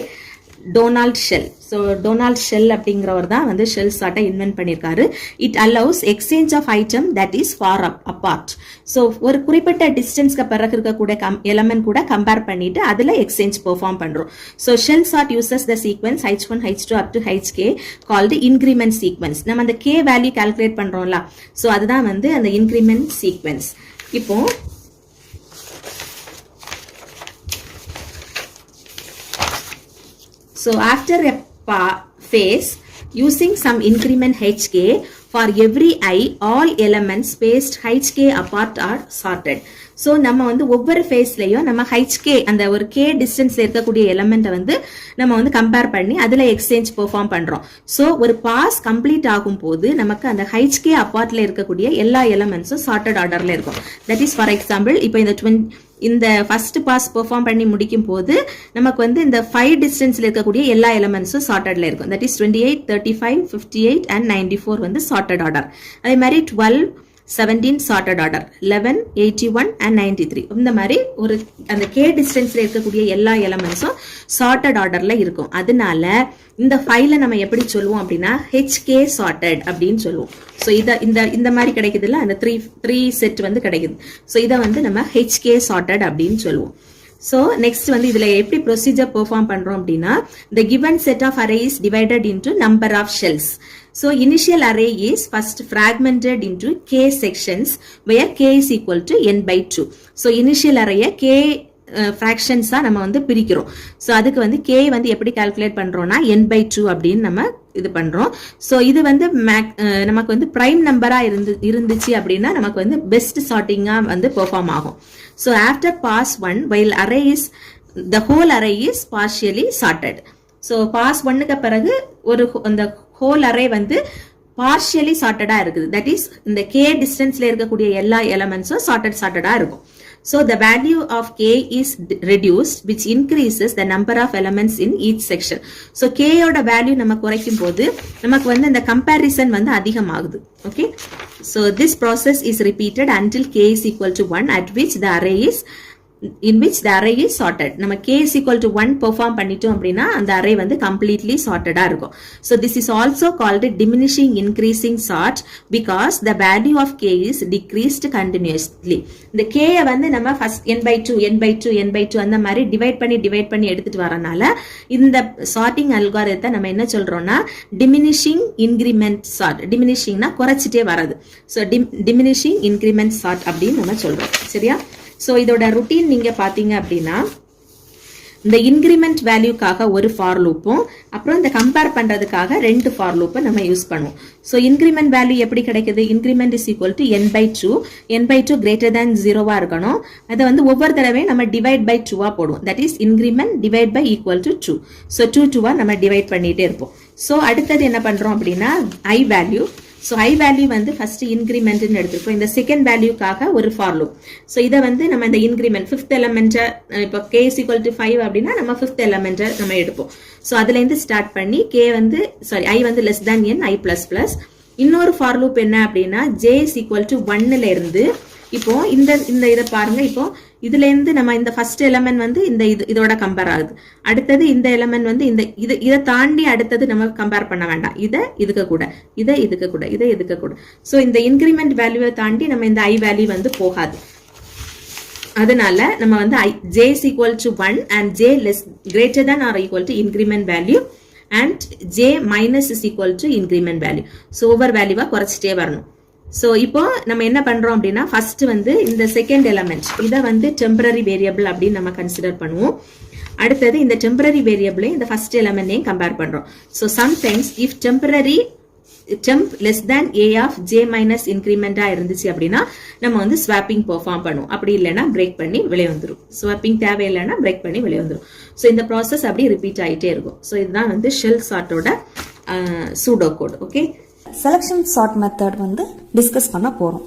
Donald Shell. So Donald Shell அப்படிங்கிறவர் தான் வந்து ஷெல் சார்ட்டை இன்வென்ட் பண்ணியிருக்காரு. It allows exchange of item that is far apart. So ஒரு குறிப்பிட்ட டிஸ்டன்ஸ்க்கு பிறகு இருக்கக்கூடிய எலமெண்ட் கூட கம்பேர் பண்ணிட்டு அதுல எக்ஸ்சேஞ்ச் பெர்ஃபார்ம் பண்றோம். So shell sort uses the sequence h1 h2 up to hk called increment sequence. நம்ம அந்த k வேல்யூ கால்குலேட் பண்றோம்ல, ஸோ அதுதான் வந்து அந்த இன்கிரிமெண்ட் சீக்வன்ஸ். இப்போ so after a phase using some increment hk for every I all elements spaced hk apart are sorted. So நம்ம வந்து ஒவ்வொரு ஃபேஸ்லையும் நம்ம ஹெச்கே அந்த ஒரு கே டிஸ்டன்ஸ்ல இருக்கக்கூடிய எலமெண்ட்டை வந்து நம்ம வந்து கம்பேர் பண்ணி அதுல எக்ஸ்சேஞ்ச் பெர்ஃபார்ம் பண்றோம். ஸோ ஒரு பாஸ் கம்ப்ளீட் ஆகும் போது நமக்கு அந்த ஹெச்கே அப்பார்ட்ல இருக்கக்கூடிய எல்லா எலமெண்ட்ஸும் சார்ட்டட் ஆர்டர்ல இருக்கும். தட் இஸ் ஃபார் எக்ஸாம்பிள் இப்போ இந்த ஃபர்ஸ்ட் பாஸ் பெர்ஃபார்ம் பண்ணி முடிக்கும் போது நமக்கு வந்து இந்த 5 டிஸ்டன்ஸ்ல இருக்கக்கூடிய எல்லா எலமெண்ட்ஸும் சார்ட்டட்ல இருக்கும். தட் இஸ் 28 35 58 and 94 வந்து சார்ட்டட் ஆர்டர். அதே மாதிரி 12 17 சார்ட்டட் ஆர்டர், 11 81 and 93 இந்த மாதிரி ஒரு அந்த கே டிஸ்டன்ஸ்ல இருக்கக்கூடிய எல்லா எலமெண்ட்ஸும் சார்ட்டட் ஆர்டர்ல இருக்கும். அதனால இந்த ஃபைலை நம்ம எப்படி சொல்லுவோம் அப்படின்னா HK சார்ட்டட் அப்படின்னு சொல்லுவோம். ஸோ இந்த மாதிரி கிடைக்குதுல்ல, அந்த த்ரீ செட் வந்து கிடைக்குது. ஸோ இதை வந்து நம்ம HK சார்ட்டட் அப்படின்னு சொல்லுவோம். ஸோ நெக்ஸ்ட் வந்து இதுல எப்படி ப்ரொசீஜர் பெர்ஃபார்ம் பண்றோம் அப்படின்னா the given set of array is divided into number of shells. So initial array is first fragmented into k sections where k is equal to n by 2. So initial array k fractions நம்ம வந்து பிரிக்கிறோம். So அதுக்கு வந்து k வந்து எப்படி calculate பண்றோம்னா n by 2 அப்படின்னு நம்ம இது பண்றோம். ஸோ இது வந்து நமக்கு வந்து பிரைம் நம்பரா இருந்துச்சு அப்படின்னா நமக்கு வந்து பெஸ்ட் சார்ட்டிங்கா வந்து பெர்ஃபார்ம் ஆகும். So after pass 1 while array is the whole array is partially sorted. So pass 1க்கு பிறகு ஒரு அந்த ஹோல் அரே வந்து பார்ஷியலி சார்ட்டடா இருக்குது. தட் இஸ் இந்த k டிஸ்டன்ஸ்ல இருக்கக்கூடிய எல்லா எலமெண்ட்ஸும் சார்ட்டடா இருக்கும். So the value of k is reduced, which increases the number of elements in each section. So k ஓட வேல்யூ நம்ம குறைக்கும் போது நமக்கு வந்து இந்த கம்பேரிசன் வந்து அதிகமாகுது. Okay, so this process is repeated until k is equal to 1, at which the array is sorted. நம்ம k is equal to 1 perform பண்ணிட்டோம் அப்படின்னா அந்த array வந்து completely sorted இருக்கும். So this is also called a diminishing increasing sort because the value of k is decreased continuously. இந்த k வந்து நம்ம first n by 2 அந்த மாதிரி டிவைட் பண்ணி எடுத்துட்டு வரனால இந்த sorting algorithm நம்ம என்ன சொல்றோம்னா diminishing increment sort. diminishingனா குறைச்சிட்டே வரது. So diminishing increment sort அப்படின்னு நம்ம சொல்றோம். சரியா? ஸோ இதோட ருட்டீன் நீங்க பாத்தீங்க அப்படின்னா இந்த இன்கிரிமெண்ட் வேல்யூக்காக ஒரு ஃபார் லூப்பும் அப்புறம் இந்த கம்பேர் பண்றதுக்காக 2 ஃபார் லூப்பை நம்ம யூஸ் பண்ணுவோம். ஸோ இன்கிரிமெண்ட் வேல்யூ எப்படி கிடைக்குது? Increment is equal to n by 2 greater than 0வா இருக்கணும். அதை வந்து ஒவ்வொரு தடவையும் நம்ம டிவைட் பை 2வா போடுவோம். That is increment divide by equal to 2. So 2 நம்ம டிவைட் பண்ணிட்டே இருப்போம். ஸோ அடுத்தது என்ன பண்றோம் அப்படின்னா ஐ வேல்யூ. ஸோ ஐ வேல்யூ வந்து ஃபர்ஸ்ட் இன்கிரிமெண்ட்னு எடுத்துருக்கோம். இந்த செகண்ட் வேல்யூக்காக ஒரு ஃபார் லூப். ஸோ இதை வந்து நம்ம இந்த இன்கிரிமெண்ட் 5th எலமெண்ட்டை இப்போ k is equal to 5 அப்படின்னா நம்ம 5th எலமெண்ட்டை நம்ம எடுப்போம். ஸோ அதுலேருந்து ஸ்டார்ட் பண்ணி ஐ வந்து less than n i plus plus. இன்னொரு ஃபார் லூப் என்ன அப்படின்னா j is equal to 1ல இருந்து இப்போ இந்த இதை பாருங்க. இப்போ இதுல இருந்து நம்ம இந்த ஃபர்ஸ்ட் எலமெண்ட் வந்து இதோட கம்பேர் ஆகுது. அடுத்தது இந்த எலமெண்ட் வந்து இதை தாண்டி அடுத்தது நம்ம கம்பேர் பண்ண வேண்டாம். இதை இதுக்கு கூட. சோ இந்த இன்கிரிமெண்ட் வேல்யூவை தாண்டி நம்ம இந்த ஐ வேல்யூ வந்து போகாது. அதனால நம்ம வந்து j is equal to 1 and j greater than or equal to increment value and j minus is equal to increment value. So ஒவ்வொரு வேல்யூவா குறைச்சிட்டே வரணும். ஸோ இப்போ நம்ம என்ன பண்றோம் அப்படின்னா ஃபர்ஸ்ட் வந்து இந்த செகண்ட் எலமெண்ட் இதை வந்து டெம்பரரி வேரியபிள் அப்படின்னு நம்ம கன்சிடர் பண்ணுவோம். அடுத்தது இந்த டெம்பரரி வேரியபிளை இந்த ஃபர்ஸ்ட் எலமெண்ட்டையும் கம்பேர் பண்றோம். So sometimes if temp less than a of j minus increment இருந்துச்சு அப்படின்னா நம்ம வந்து ஸ்வாப்பிங் பெர்ஃபார்ம் பண்ணுவோம். அப்படி இல்லைன்னா பிரேக் பண்ணி வெளியே வந்துடும். ஸ்வாப்பிங் தேவையில்லைன்னா பிரேக் பண்ணி வெளியே வந்துடும். ஸோ இந்த ப்ராசஸ் அப்படி ரிப்பீட் ஆகிட்டே இருக்கும். ஸோ இதுதான் வந்து ஷெல் சார்ட்டோட pseudo code. Okay, selection sort method வந்து டிஸ்கஸ் பண்ண போறோம்.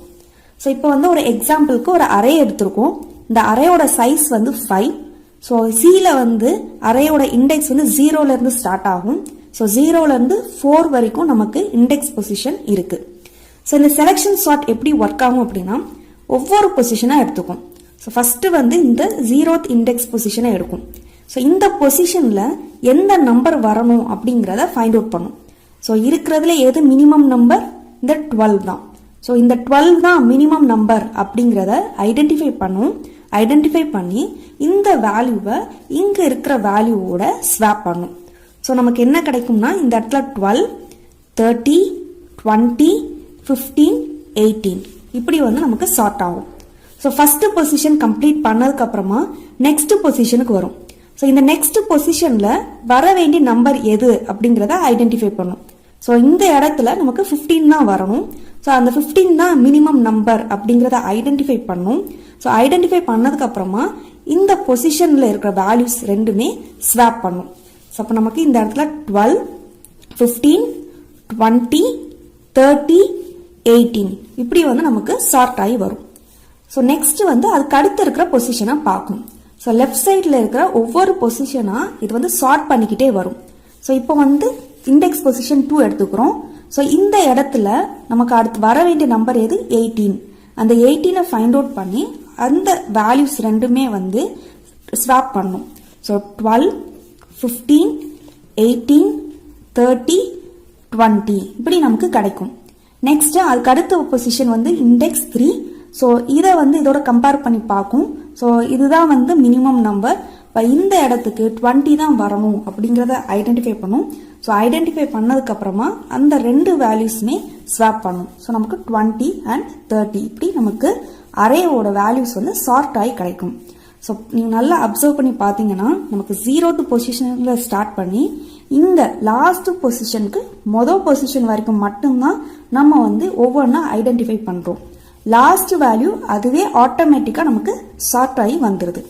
ஸோ இப்போ வந்து ஒரு எக்ஸாம்பிளுக்கு ஒரு அரே எடுத்திருக்கோம். இந்த அரேயோட சைஸ் வந்து 5. ஸோ சில வந்து அரேயோட இண்டெக்ஸ் வந்து 0ல இருந்து ஸ்டார்ட் ஆகும். ஸோ 0ல இருந்து 4 வரைக்கும் நமக்கு இண்டெக்ஸ் பொசிஷன் இருக்கு. ஸோ இந்த செலக்ஷன் சார்ட் எப்படி ஒர்க் ஆகும் அப்படின்னா ஒவ்வொரு பொசிஷனா எடுத்துக்கும். ஸோ ஃபர்ஸ்ட் வந்து இந்த 0th இண்டெக்ஸ் பொசிஷனை எடுக்கும். ஸோ இந்த பொசிஷன்ல எந்த நம்பர் வரணும் அப்படிங்கிறத ஃபைண்ட் அவுட் பண்ணும். ஸோ இருக்கிறதுல எது மினிமம் நம்பர்? இந்த 12 தான். ஸோ இந்த 12 தான் மினிமம் நம்பர் அப்படிங்கிறத ஐடென்டிஃபை பண்ணும். ஐடென்டிஃபை பண்ணி இந்த வேல்யூவை இங்க இருக்கிற வேல்யூவோட ஸ்வாப் பண்ணும். ஸோ நமக்கு என்ன கிடைக்கும்னா இந்த இடத்துல 12, 30, 20, 15, 18 இப்படி வந்து நமக்கு சார்ட் ஆகும். ஸோ ஃபர்ஸ்ட் பொசிஷன் கம்ப்ளீட் பண்ணதுக்கு அப்புறமா நெக்ஸ்ட் பொசிஷனுக்கு வரும். ஸோ இந்த நெக்ஸ்ட் பொசிஷன்ல வர வேண்டிய நம்பர் எது அப்படிங்கிறத ஐடென்டிஃபை பண்ணும். ஸோ இந்த இடத்துல நமக்கு 15 தான் வரணும். ஸோ அந்த 15 தான் மினிமம் நம்பர் அப்படிங்கிறத ஐடென்டிஃபை பண்ணும். ஸோ ஐடென்டிஃபை பண்ணதுக்கு அப்புறமா இந்த பொசிஷன்ல இருக்கிற வேல்யூஸ் ரெண்டுமே ஸ்வாப் பண்ணும். ஸோ அப்போ நமக்கு இந்த இடத்துல 12, 15, 20, 30, 18 இப்படி வந்து நமக்கு சார்ட் ஆகி வரும். ஸோ நெக்ஸ்ட் வந்து அதுக்கு அடுத்து இருக்கிற பொசிஷனை பார்க்கணும். ஸோ லெஃப்ட் சைடில் இருக்கிற ஒவ்வொரு பொசிஷனாக இது வந்து சார்ட் பண்ணிக்கிட்டே வரும். ஸோ இப்போ வந்து இண்டெக்ஸ் பொசிஷன் 2 எடுத்துக்கிறோம். ஸோ இந்த இடத்துல நமக்கு அடுத்து வர வேண்டிய நம்பர் எது? 18. அந்த 18 ஃபைண்ட் அவுட் பண்ணி அந்த வேல்யூஸ் ரெண்டுமே வந்து ஸ்வாப் பண்ணும். ஸோ 12, 15, 18, 30, 20 இப்படி நமக்கு கிடைக்கும். நெக்ஸ்ட் அதுக்கு அடுத்த பொசிஷன் வந்து இண்டெக்ஸ் 3. ஸோ இதை வந்து இதோட கம்பேர் பண்ணி பார்க்கும். ஸோ இதுதான் வந்து மினிமம் நம்பர். இப்போ இந்த இடத்துக்கு 20 தான் வரணும் அப்படிங்கிறத ஐடென்டிஃபை பண்ணும். ஸோ ஐடென்டிஃபை பண்ணதுக்கப்புறமா அந்த ரெண்டு வேல்யூஸுமே ஸ்வாப் பண்ணும். ஸோ நமக்கு 20 and 30 இப்படி நமக்கு அரேயோட வேல்யூஸ் வந்து சார்ட் ஆகி கிடைக்கும். ஸோ நீங்கள் நல்லா அப்சர்வ் பண்ணி பார்த்தீங்கன்னா நமக்கு 0th பொசிஷனில் ஸ்டார்ட் பண்ணி இந்த லாஸ்ட் பொசிஷனுக்கு மொதல் பொசிஷன் வரைக்கும் மட்டும்தான் நம்ம வந்து ஒவ்வொன்றா ஐடென்டிஃபை பண்ணுறோம். லாஸ்ட் வேல்யூ அதுவே ஆட்டோமேட்டிக்காக நமக்கு சார்ட் ஆகி வந்துடுது.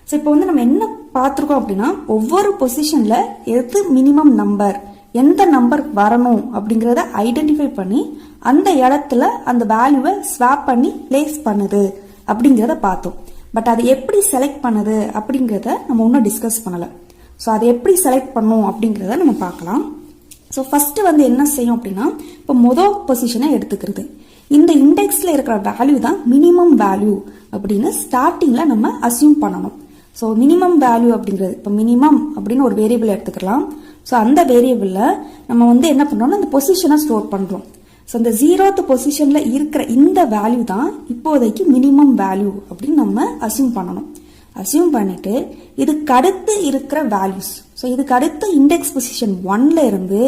ஸோ இப்போ வந்து நம்ம என்ன பார்த்துருக்கோம் அப்படின்னா ஒவ்வொரு பொசிஷனில் எது மினிமம் நம்பர், எந்த நம்பர் வரணும் அப்படிங்கிறத ஐடென்டிஃபை பண்ணி அந்த இடத்துல அந்த வேல்யூவை ஸ்வாப் பண்ணி பிளேஸ் பண்ணுது அப்படிங்கிறத பார்த்தோம். பட் அதை எப்படி செலக்ட் பண்ணுது அப்படிங்கிறத நம்ம இன்னும் டிஸ்கஸ் பண்ணலை. ஸோ அதை எப்படி செலக்ட் பண்ணும் அப்படிங்கிறத நம்ம பார்க்கலாம். ஸோ ஃபர்ஸ்ட் வந்து என்ன செய்யும் அப்படின்னா இப்போ மொதல் பொசிஷனை எடுத்துக்கிறது. இந்த இண்டெக்ஸில் இருக்கிற வேல்யூ தான் மினிமம் வேல்யூ அப்படின்னு ஸ்டார்டிங்கில் நம்ம அசியூம் பண்ணணும். ஸோ மினிமம் வேல்யூ அப்படிங்கிறது இப்போ மினிமம் அப்படின்னு ஒரு வேரியபிள் எடுத்துக்கலாம். ஸோ அந்த வேரியபிளில் நம்ம வந்து என்ன பண்ணுறோம்னா அந்த பொசிஷனை ஸ்டோர் பண்ணுறோம். ஸோ இந்த 0th பொசிஷனில் இருக்கிற இந்த வேல்யூ தான் இப்போதைக்கு மினிமம் வேல்யூ அப்படின்னு நம்ம அசியூம் பண்ணணும். அசியூம் பண்ணிட்டு இதுக்கு அடுத்து இருக்கிற வேல்யூஸ், ஸோ இதுக்கு அடுத்து இண்டெக்ஸ் பொசிஷன் 1ல இருந்து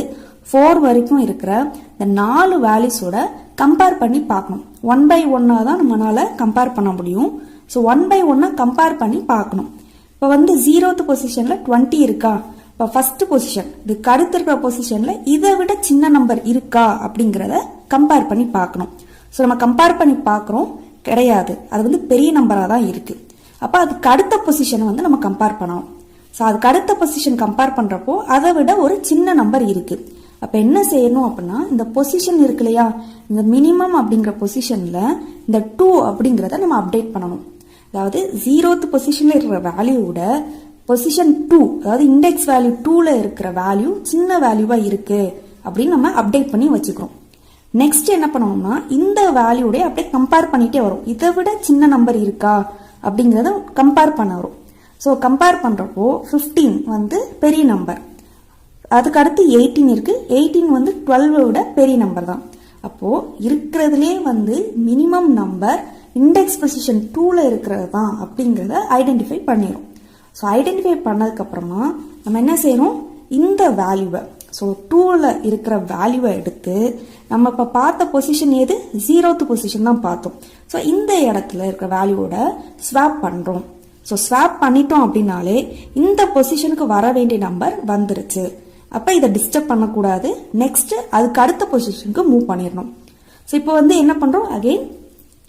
4 வரைக்கும் இருக்கிற இந்த 4 வேல்யூஸோட கம்பேர் பண்ணி பார்க்கணும். 1 by 1 தான் நம்மளால கம்பேர் பண்ண முடியும். ஸோ 1 by 1 கம்பேர் பண்ணி பார்க்கணும். இப்போ வந்து 0th பொசிஷனில் 20 இருக்கா, இப்போ ஃபர்ஸ்ட் பொசிஷன் இதுக்கு அடுத்து இருக்கிற பொசிஷனில் இதை விட சின்ன நம்பர் இருக்கா அப்படிங்கிறத கம்பேர் பண்ணி பார்க்கணும். ஸோ நம்ம கம்பேர் பண்ணி பார்க்குறோம், கிடையாது, அது வந்து பெரிய நம்பராக தான் இருக்குது. அப்போ அதுக்கு அடுத்த பொசிஷனை வந்து நம்ம கம்பேர் பண்ணணும். ஸோ அதுக்கு அடுத்த பொசிஷன் கம்பேர் பண்ணுறப்போ அதை விட ஒரு சின்ன நம்பர் இருக்குது. அப்போ என்ன செய்யணும் அப்படின்னா இந்த பொசிஷன் இருக்கு இல்லையா, இந்த மினிமம் அப்படிங்கிற பொசிஷனில் இந்த 2 அப்படிங்கிறத நம்ம அப்டேட் பண்ணணும். அதாவது 0th பொசிஷனில் இருக்கிற வேல்யூவோட பொசிஷன் 2, அதாவது இண்டெக்ஸ் வேல்யூ 2ல இருக்கிற வேல்யூ சின்ன வேல்யூவாக இருக்குது அப்படின்னு நம்ம அப்டேட் பண்ணி வச்சுக்கிறோம். நெக்ஸ்ட் என்ன பண்ணணும்னா இந்த வேல்யூடைய அப்படியே கம்பேர் பண்ணிட்டே வரும். இதை விட சின்ன நம்பர் இருக்கா அப்படிங்கிறத கம்பேர் பண்ண வரும். ஸோ கம்பேர் பண்ணுறப்போ 15 வந்து பெரிய நம்பர், அதுக்கு அடுத்து 18 இருக்கு, 18 வந்து 12 விட பெரிய நம்பர் தான். அப்போது இருக்கிறதுலே வந்து மினிமம் நம்பர் இண்டெக்ஸ் பொசிஷன் 2ல இருக்கிறது தான் அப்படிங்கிறத ஐடென்டிஃபை பண்ணிடும். ஸோ ஐடென்டிஃபை பண்ணதுக்கப்புறமா நம்ம என்ன செய்யணும், இந்த வேல்யூவை, ஸோ 2ல இருக்கிற வேல்யூவை எடுத்து நம்ம இப்போ பார்த்த பொசிஷன் எது, 0th பொசிஷன் தான் பார்த்தோம். ஸோ இந்த இடத்துல இருக்கிற வேல்யூவோட ஸ்வாப் பண்ணுறோம். ஸோ ஸ்வாப் பண்ணிட்டோம் அப்படின்னாலே இந்த பொசிஷனுக்கு வர வேண்டிய நம்பர் வந்துருச்சு. அப்போ இதை டிஸ்டர்ப் பண்ணக்கூடாது. நெக்ஸ்ட் அதுக்கு அடுத்த பொசிஷனுக்கு மூவ் பண்ணிடணும். ஸோ இப்போ வந்து என்ன பண்ணுறோம், அகெயின்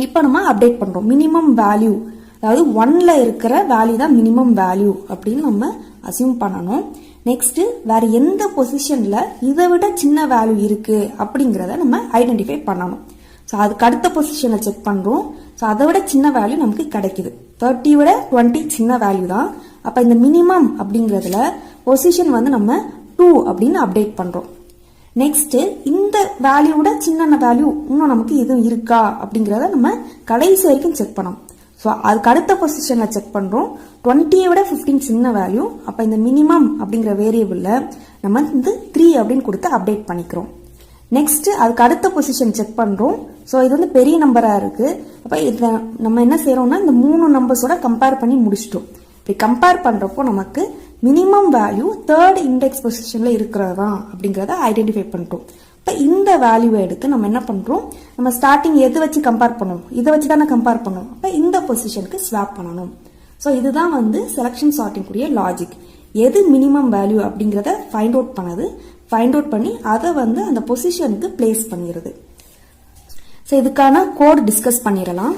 இப்போ நம்ம அப்டேட் பண்ணுறோம். மினிமம் வேல்யூ, அதாவது 1ல இருக்கிற வேல்யூ தான் மினிமம் வேல்யூ அப்படின்னு நம்ம அசியூம் பண்ணணும். நெக்ஸ்ட் வேற எந்த பொசிஷன்ல இதை விட சின்ன வேல்யூ இருக்கு அப்படிங்கிறத நம்ம ஐடென்டிஃபை பண்ணணும். ஸோ அதுக்கு அடுத்த பொசிஷனை செக் பண்றோம். ஸோ அதை விட சின்ன வேல்யூ நமக்கு கிடைக்குது. 30 விட 20 சின்ன வேல்யூ தான். அப்போ இந்த மினிமம் அப்படிங்கிறதுல பொசிஷன் வந்து நம்ம 2 அப்படின்னு அப்டேட் பண்றோம். நெக்ஸ்ட் இந்த வேல்யூவோட சின்ன வேல்யூ இன்னும் நமக்கு எதுவும் இருக்கா அப்படிங்கிறத நம்ம கடைசி வரைக்கும் செக் பண்ணோம். ஸோ அதுக்கு அடுத்த பொசிஷனில் செக் பண்ணுறோம். 20 விட 15 சின்ன வேல்யூ. அப்போ இந்த மினிமம் அப்படிங்கிற வேரியபிளில் நம்ம வந்து 3 அப்படின்னு கொடுத்து அப்டேட் பண்ணிக்கிறோம். நெக்ஸ்ட் அதுக்கு அடுத்த பொசிஷன் செக் பண்ணுறோம். ஸோ இது வந்து பெரிய நம்பராக இருக்குது. அப்போ இதை நம்ம என்ன செய்கிறோம்னா இந்த 3 நம்பர்ஸோட கம்பேர் பண்ணி முடிச்சிட்டோம். இப்படி கம்பேர் பண்ணுறப்போ நமக்கு மினிமம் வேல்யூ 3rd இண்டெக்ஸ் பொசிஷனில் இருக்கிறதா அப்படிங்கிறத ஐடென்டிஃபை பண்ணிட்டோம். இப்போ இந்த வேல்யூவை எடுத்து நம்ம என்ன பண்ணுறோம், நம்ம ஸ்டார்டிங் எது வச்சு கம்பேர் பண்ணணும், இதை வச்சு தானே கம்பேர் பண்ணணும். அப்போ இந்த பொசிஷனுக்கு ஸ்வாப் பண்ணணும். ஸோ இதுதான் வந்து செலெக்ஷன் சார்ட்டிங் கூடிய லாஜிக். எது மினிமம் வேல்யூ அப்படிங்கிறத ஃபைண்ட் அவுட் பண்ணி அதை வந்து அந்த பொசிஷனுக்கு பிளேஸ் பண்ணிடுது. ஸோ இதுக்கான கோட் டிஸ்கஸ் பண்ணிடலாம்.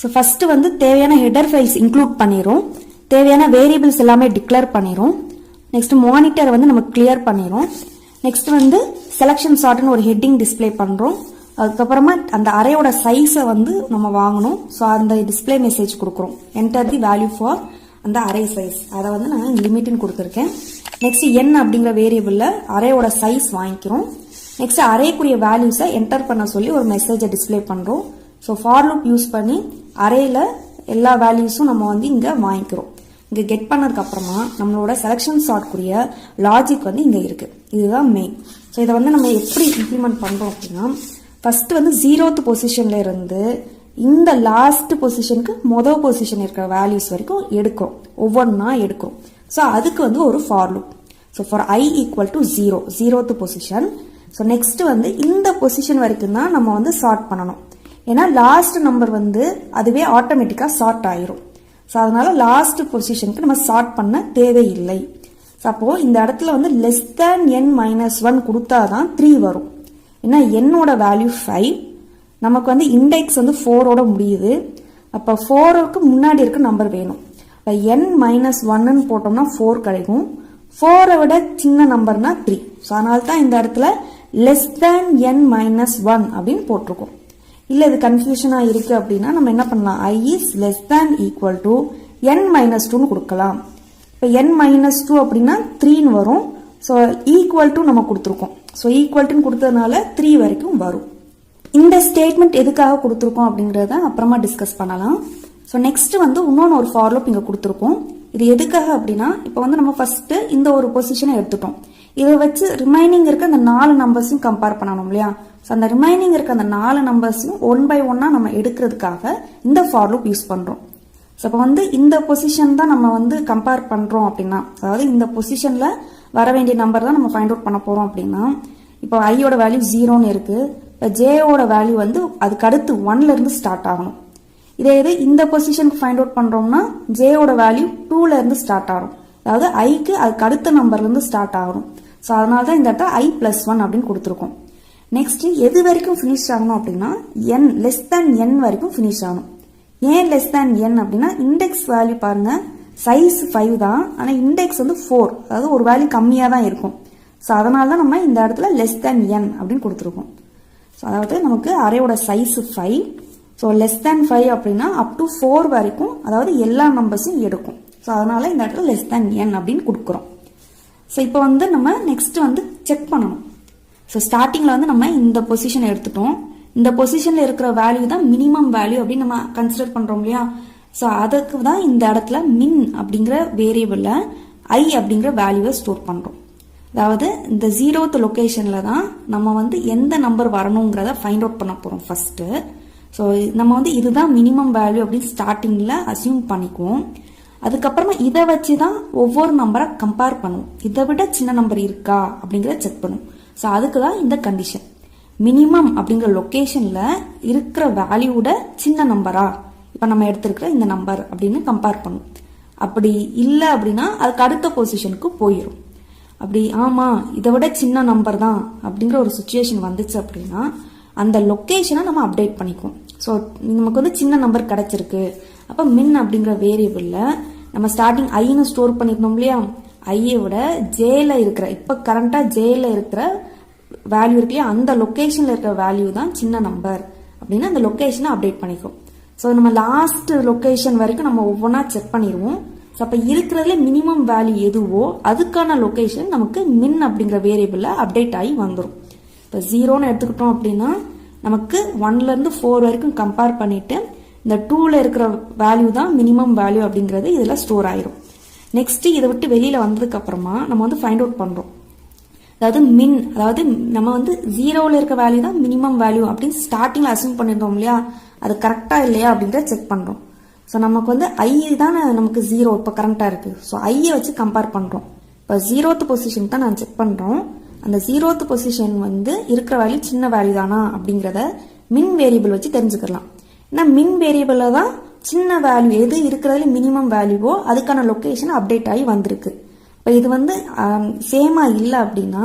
ஸோ ஃபர்ஸ்ட் வந்து தேவையான ஹெடர் ஃபைல்ஸ் இன்க்ளூட் பண்ணிடும், தேவையான வேரியபிள்ஸ் எல்லாமே டிக்ளேர் பண்ணிடும். நெக்ஸ்ட் மானிட்டர் வந்து நம்ம கிளியர் பண்ணிடும். நெக்ஸ்ட் வந்து செலெக்ஷன் சார்ட்னு ஒரு ஹெட்டிங் டிஸ்பிளே பண்ணுறோம். அதுக்கப்புறமா அந்த அரேயோட சைஸை வந்து நம்ம வாங்கணும். ஸோ அந்த டிஸ்பிளே மெசேஜ் கொடுக்குறோம், என்டர் தி வேல்யூ ஃபார் அந்த அரே சைஸ். அதை வந்து நான் லிமிட்னு கொடுத்துருக்கேன். நெக்ஸ்ட் என் அப்படிங்கிற வேரியபிளில் அரேயோட சைஸ் வாங்கிக்கிறோம். நெக்ஸ்ட் அரேக்குரிய வேல்யூஸை என்டர் பண்ண சொல்லி ஒரு மெசேஜை டிஸ்பிளே பண்ணுறோம். ஸோ ஃபார் லூப் யூஸ் பண்ணி அரேயில் எல்லா வேல்யூஸும் நம்ம வந்து இங்கே வாங்கிக்கிறோம். இங்கே கெட் பண்ணதுக்கு அப்புறமா நம்மளோட செலெக்ஷன் சார்ட்குரிய லாஜிக் வந்து இங்கே இருக்கு. இதுதான் மெயின். ஸோ இதை வந்து நம்ம எப்படி இம்ப்ளிமெண்ட் பண்ணுறோம் அப்படின்னா, ஃபர்ஸ்ட் வந்து 0th பொசிஷன்ல இருந்து இந்த லாஸ்ட் பொசிஷனுக்கு மொதல் பொசிஷன் இருக்கிற வேல்யூஸ் வரைக்கும் எடுக்கிறோம், ஒவ்வொன்றா எடுக்கிறோம். ஸோ அதுக்கு வந்து ஒரு for loop. So for I equal to 0, 0th position. So next வந்து இந்த பொசிஷன் வரைக்கும் தான் நம்ம வந்து சார்ட் பண்ணணும். ஏன்னா லாஸ்ட் நம்பர் வந்து அதுவே ஆட்டோமேட்டிக்காக சார்ட் ஆயிரும். ஸோ அதனால லாஸ்ட் பொசிஷனுக்கு நம்ம சார்ட் பண்ண தேவையில்லை. ஸோ அப்போ இந்த இடத்துல வந்து லெஸ் தேன் n-1 கொடுத்தாதான் 3 வரும். ஏன்னா என்னோட வேல்யூ 5, நமக்கு வந்து இண்டெக்ஸ் வந்து 4ஓட முடியுது. அப்போ 4க்கு முன்னாடி இருக்க நம்பர் வேணும். இப்போ n-1ன்னு போட்டோம்னா 4 கிடைக்கும். 4ஐ விட சின்ன நம்பர்னா 3. ஸோ அதனால தான் இந்த இடத்துல லெஸ் தேன் n-1 அப்படின்னு போட்டிருக்கோம். இல்லை இது கன்ஃபியூஷனாக இருக்குது அப்படின்னா நம்ம என்ன பண்ணலாம், I is less than equal to n-2ன்னு கொடுக்கலாம். இப்போ n-2 அப்படின்னா 3ன்னு வரும். ஸோ ஈக்குவல் டு நம்ம கொடுத்துருக்கோம். ஸோ ஈக்குவல் டுன்னு கொடுத்ததுனால 3 வரைக்கும் வரும். இந்த ஸ்டேட்மெண்ட் எதுக்காக கொடுத்துருக்கோம் அப்படிங்கிறத அப்புறமா டிஸ்கஸ் பண்ணலாம். ஸோ நெக்ஸ்ட் வந்து இன்னொன்று ஒரு ஃபார் லூப் இங்கே கொடுத்துருக்கோம். இது எதுக்காக அப்படின்னா இப்போ வந்து நம்ம ஃபர்ஸ்ட் இந்த ஒரு பொசிஷனை எடுத்துட்டோம். இதை வச்சு ரிமைனிங் இருக்க அந்த 4 நம்பர்ஸையும் கம்பேர் பண்ணணும் இல்லையா. ஸோ அந்த ரிமைனிங் இருக்க அந்த 4 நம்பர்ஸையும் 1 by 1 நம்ம எடுக்கிறதுக்காக இந்த ஃபார் லூப் யூஸ் பண்ணுறோம். ஸோ இப்போ வந்து இந்த பொசிஷன் தான் நம்ம வந்து கம்பேர் பண்ணுறோம் அப்படின்னா, அதாவது இந்த பொசிஷனில் வர வேண்டிய நம்பர் தான் நம்ம ஃபைண்ட் அவுட் பண்ண போகிறோம் அப்படின்னா, இப்போ ஐயோட வேல்யூ 0ன்னு இருக்குது. இப்போ ஜேயோட வேல்யூ வந்து அதுக்கு அடுத்து 1லேருந்து ஸ்டார்ட் ஆகணும். இதே இது இந்த பொசிஷனுக்கு ஃபைண்ட் அவுட் பண்ணுறோம்னா ஜேயோட வேல்யூ 2லேருந்து ஸ்டார்ட் ஆகும். அதாவது ஐக்கு அதுக்கு அடுத்த நம்பர்லேருந்து ஸ்டார்ட் ஆகணும். ஸோ அதனால தான் இந்த இடத்துல I+1 அப்படின்னு கொடுத்துருக்கோம். நெக்ஸ்ட் எது வரைக்கும் ஃபினிஷ் ஆகணும் அப்படின்னா n லெஸ் தேன் n வரைக்கும் ஃபினிஷ் ஆகணும். ஏன் லெஸ் தேன் n அப்படின்னா இண்டெக்ஸ் வேல்யூ பாருங்க சைஸ் 5 தான், ஆனால் இண்டெக்ஸ் வந்து 4, அதாவது ஒரு வேல்யூ கம்மியாக தான் இருக்கும். ஸோ அதனால தான் நம்ம இந்த இடத்துல லெஸ் தேன் n அப்படின்னு கொடுத்துருக்கோம். ஸோ அதாவது நமக்கு அரேயோட சைஸ் 5. ஸோ லெஸ் தேன் 5 அப்படின்னா அப் டு 4 வரைக்கும், அதாவது எல்லா நம்பர்ஸும் எடுக்கும். ஸோ அதனால இந்த இடத்துல லெஸ் தேன் n அப்படின்னு கொடுக்குறோம். ஸோ இப்போ வந்து நம்ம நெக்ஸ்ட் வந்து செக் பண்ணணும். ஸோ ஸ்டார்டிங்கில் வந்து நம்ம இந்த பொசிஷனை எடுத்துட்டோம். இந்த பொசிஷனில் இருக்கிற வேல்யூ தான் மினிமம் வேல்யூ அப்படின்னு நம்ம கன்சிடர் பண்ணுறோம் இல்லையா. ஸோ அதுக்கு தான் இந்த இடத்துல மின் அப்படிங்கிற வேரியபிளில் I அப்படிங்கிற வேல்யூவை ஸ்டோர் பண்ணுறோம். அதாவது இந்த 0th லொக்கேஷனில் தான் நம்ம வந்து எந்த நம்பர் வரணுங்கிறத ஃபைண்ட் அவுட் பண்ண போகிறோம் ஃபர்ஸ்ட்டு. ஸோ நம்ம வந்து இதுதான் மினிமம் வேல்யூ அப்படின்னு ஸ்டார்டிங்கில் அசியூம் பண்ணிக்குவோம். அதுக்கப்புறமா இதை வச்சு தான் ஒவ்வொரு நம்பரை கம்பேர் பண்ணுவோம். இதை விட சின்ன நம்பர் இருக்கா அப்படிங்கிறத செக் பண்ணுவோம். ஸோ அதுக்கு தான் இந்த கண்டிஷன். மினிமம் அப்படிங்கிற லொக்கேஷனில் இருக்கிற வேல்யூவோட சின்ன நம்பரா இப்போ நம்ம எடுத்திருக்கிற இந்த நம்பர் அப்படின்னு கம்பேர் பண்ணும். அப்படி இல்லை அப்படின்னா அதுக்கு அடுத்த பொசிஷனுக்கு போயிடும். அப்படி ஆமாம் இதை விட சின்ன நம்பர் தான் அப்படிங்கிற ஒரு சுச்சுவேஷன் வந்துச்சு அப்படின்னா அந்த லொக்கேஷனை நம்ம அப்டேட் பண்ணிக்குவோம். ஸோ நமக்கு வந்து சின்ன நம்பர் கிடைச்சிருக்கு. அப்போ மின் அப்படிங்கிற வேரியபிளில் நம்ம ஸ்டார்டிங் ஐன்னு ஸ்டோர் பண்ணியிருந்தோம் இல்லையா, ஐயை விட ஜேல இருக்கிற இப்போ கரண்டாக ஜேல இருக்கிற வேல்யூ இருக்கு இல்லையா, அந்த லொக்கேஷனில் இருக்கிற வேல்யூ தான் சின்ன நம்பர் அப்படின்னு அந்த லொக்கேஷனை அப்டேட் பண்ணிக்கும். ஸோ நம்ம லாஸ்ட் லொக்கேஷன் வரைக்கும் நம்ம ஒவ்வொன்றா செக் பண்ணிடுவோம். ஸோ அப்போ இருக்கிறதுல மினிமம் வேல்யூ எதுவோ அதுக்கான லொக்கேஷன் நமக்கு மின் அப்படிங்கிற வேரியபிளில் அப்டேட் ஆகி வந்துடும். இப்போ 0ன்னு எடுத்துக்கிட்டோம் அப்படின்னா நமக்கு 1லேருந்து 4 வரைக்கும் கம்பேர் பண்ணிட்டு இந்த 2ல இருக்கிற வேல்யூ தான் மினிமம் வேல்யூ அப்படிங்கிறது இதில் ஸ்டோர் ஆயிரும். நெக்ஸ்ட் இதை விட்டு வெளியில் வந்ததுக்கு அப்புறமா நம்ம வந்து ஃபைண்ட் அவுட் பண்ணுறோம். அதாவது மின், அதாவது நம்ம வந்து 0ல இருக்க வேல்யூ தான் மினிமம் வேல்யூ அப்படின்னு ஸ்டார்டிங்கில் அசியூம் பண்ணியிருந்தோம் இல்லையா, அது கரெக்டாக இல்லையா அப்படின்றத செக் பண்ணுறோம். ஸோ நமக்கு வந்து ஐ தானே நமக்கு 0 இப்போ கரெக்டாக இருக்குது. ஸோ ஐயை வச்சு கம்பேர் பண்ணுறோம். இப்போ 0th பொசிஷன் தான் நான் செக் பண்ணுறோம். அந்த 0th பொசிஷன் வந்து இருக்கிற வேல்யூ சின்ன வேல்யூ தானா அப்படிங்கிறத மின் வேரியபிள் வச்சு தெரிஞ்சுக்கலாம். ஏன்னா மின் வேரியபிளில் தான் சின்ன வேல்யூ எது இருக்கிறதுல மினிமம் வேல்யூவோ அதுக்கான லொக்கேஷன் அப்டேட் ஆகி வந்திருக்கு. இப்போ இது வந்து சேமாக இல்லை அப்படின்னா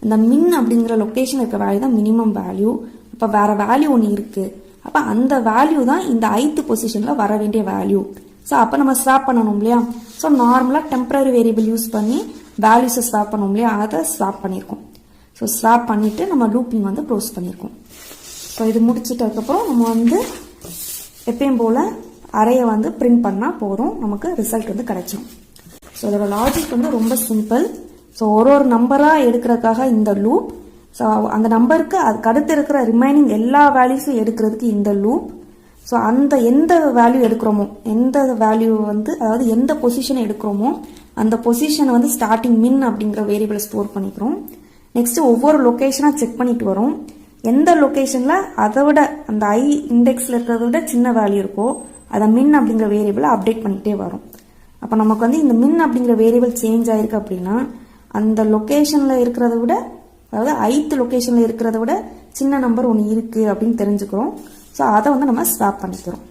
இந்த மின் அப்படிங்கிற லொக்கேஷன் இருக்கிற வேல்யூ தான் மினிமம் வேல்யூ. இப்போ வேற வேல்யூ ஒன்று இருக்குது. அப்போ அந்த வேல்யூ தான் இந்த 8th பொசிஷனில் வர வேண்டிய வேல்யூ. ஸோ அப்போ நம்ம ஸ்வாப் பண்ணணும் இல்லையா. ஸோ நார்மலாக டெம்பரரி வேரியபிள் யூஸ் பண்ணி வேல்யூஸை ஸ்வாப் பண்ணணும் இல்லையா, அதை ஸ்வாப் பண்ணியிருக்கோம். ஸோ ஸ்வாப் பண்ணிவிட்டு நம்ம லூப்பிங் வந்து க்ளோஸ் பண்ணியிருக்கோம். ஸோ இது முடிச்சிட்டதுக்கப்புறம் நம்ம வந்து எப்பயும் போல் அறையை வந்து பிரிண்ட் பண்ணால் போதும், நமக்கு ரிசல்ட் வந்து கிடைச்சிடும். ஸோ இதோட லாஜிக் வந்து ரொம்ப சிம்பிள். ஸோ ஒரு நம்பராக எடுக்கிறதுக்காக இந்த லூப், ஸோ அந்த நம்பருக்கு அதுக்கு அடுத்து இருக்கிற ரிமைனிங் எல்லா வேல்யூஸும் எடுக்கிறதுக்கு இந்த லூப். ஸோ அந்த எந்த வேல்யூ எடுக்கிறோமோ, எந்த வேல்யூ வந்து அதாவது எந்த பொசிஷனை எடுக்கிறோமோ அந்த பொசிஷனை வந்து ஸ்டார்டிங் மின் அப்படிங்கிற வேரியபிளை ஸ்டோர் பண்ணிக்கிறோம். நெக்ஸ்ட் ஒவ்வொரு லொக்கேஷனாக செக் பண்ணிட்டு வரோம். எந்த லொக்கேஷனில் அதை விட அந்த ஐ இண்டெக்ஸில் இருக்கிறத விட சின்ன வேல்யூ இருக்கோ அதை மின் அப்படிங்கிற வேரியபிளை அப்டேட் பண்ணிகிட்டே வரும். அப்போ நமக்கு வந்து இந்த மின் அப்படிங்கிற வேரியபிள் சேஞ்ச் ஆயிருக்கு அப்படின்னா அந்த லொக்கேஷனில் இருக்கிறத விட, அதாவது ஐத் லொக்கேஷனில் இருக்கிறத விட சின்ன நம்பர் ஒன்று இருக்குது அப்படின்னு தெரிஞ்சுக்கிறோம். ஸோ அதை வந்து நம்ம ஸ்வாப் பண்ணிக்கிறோம்.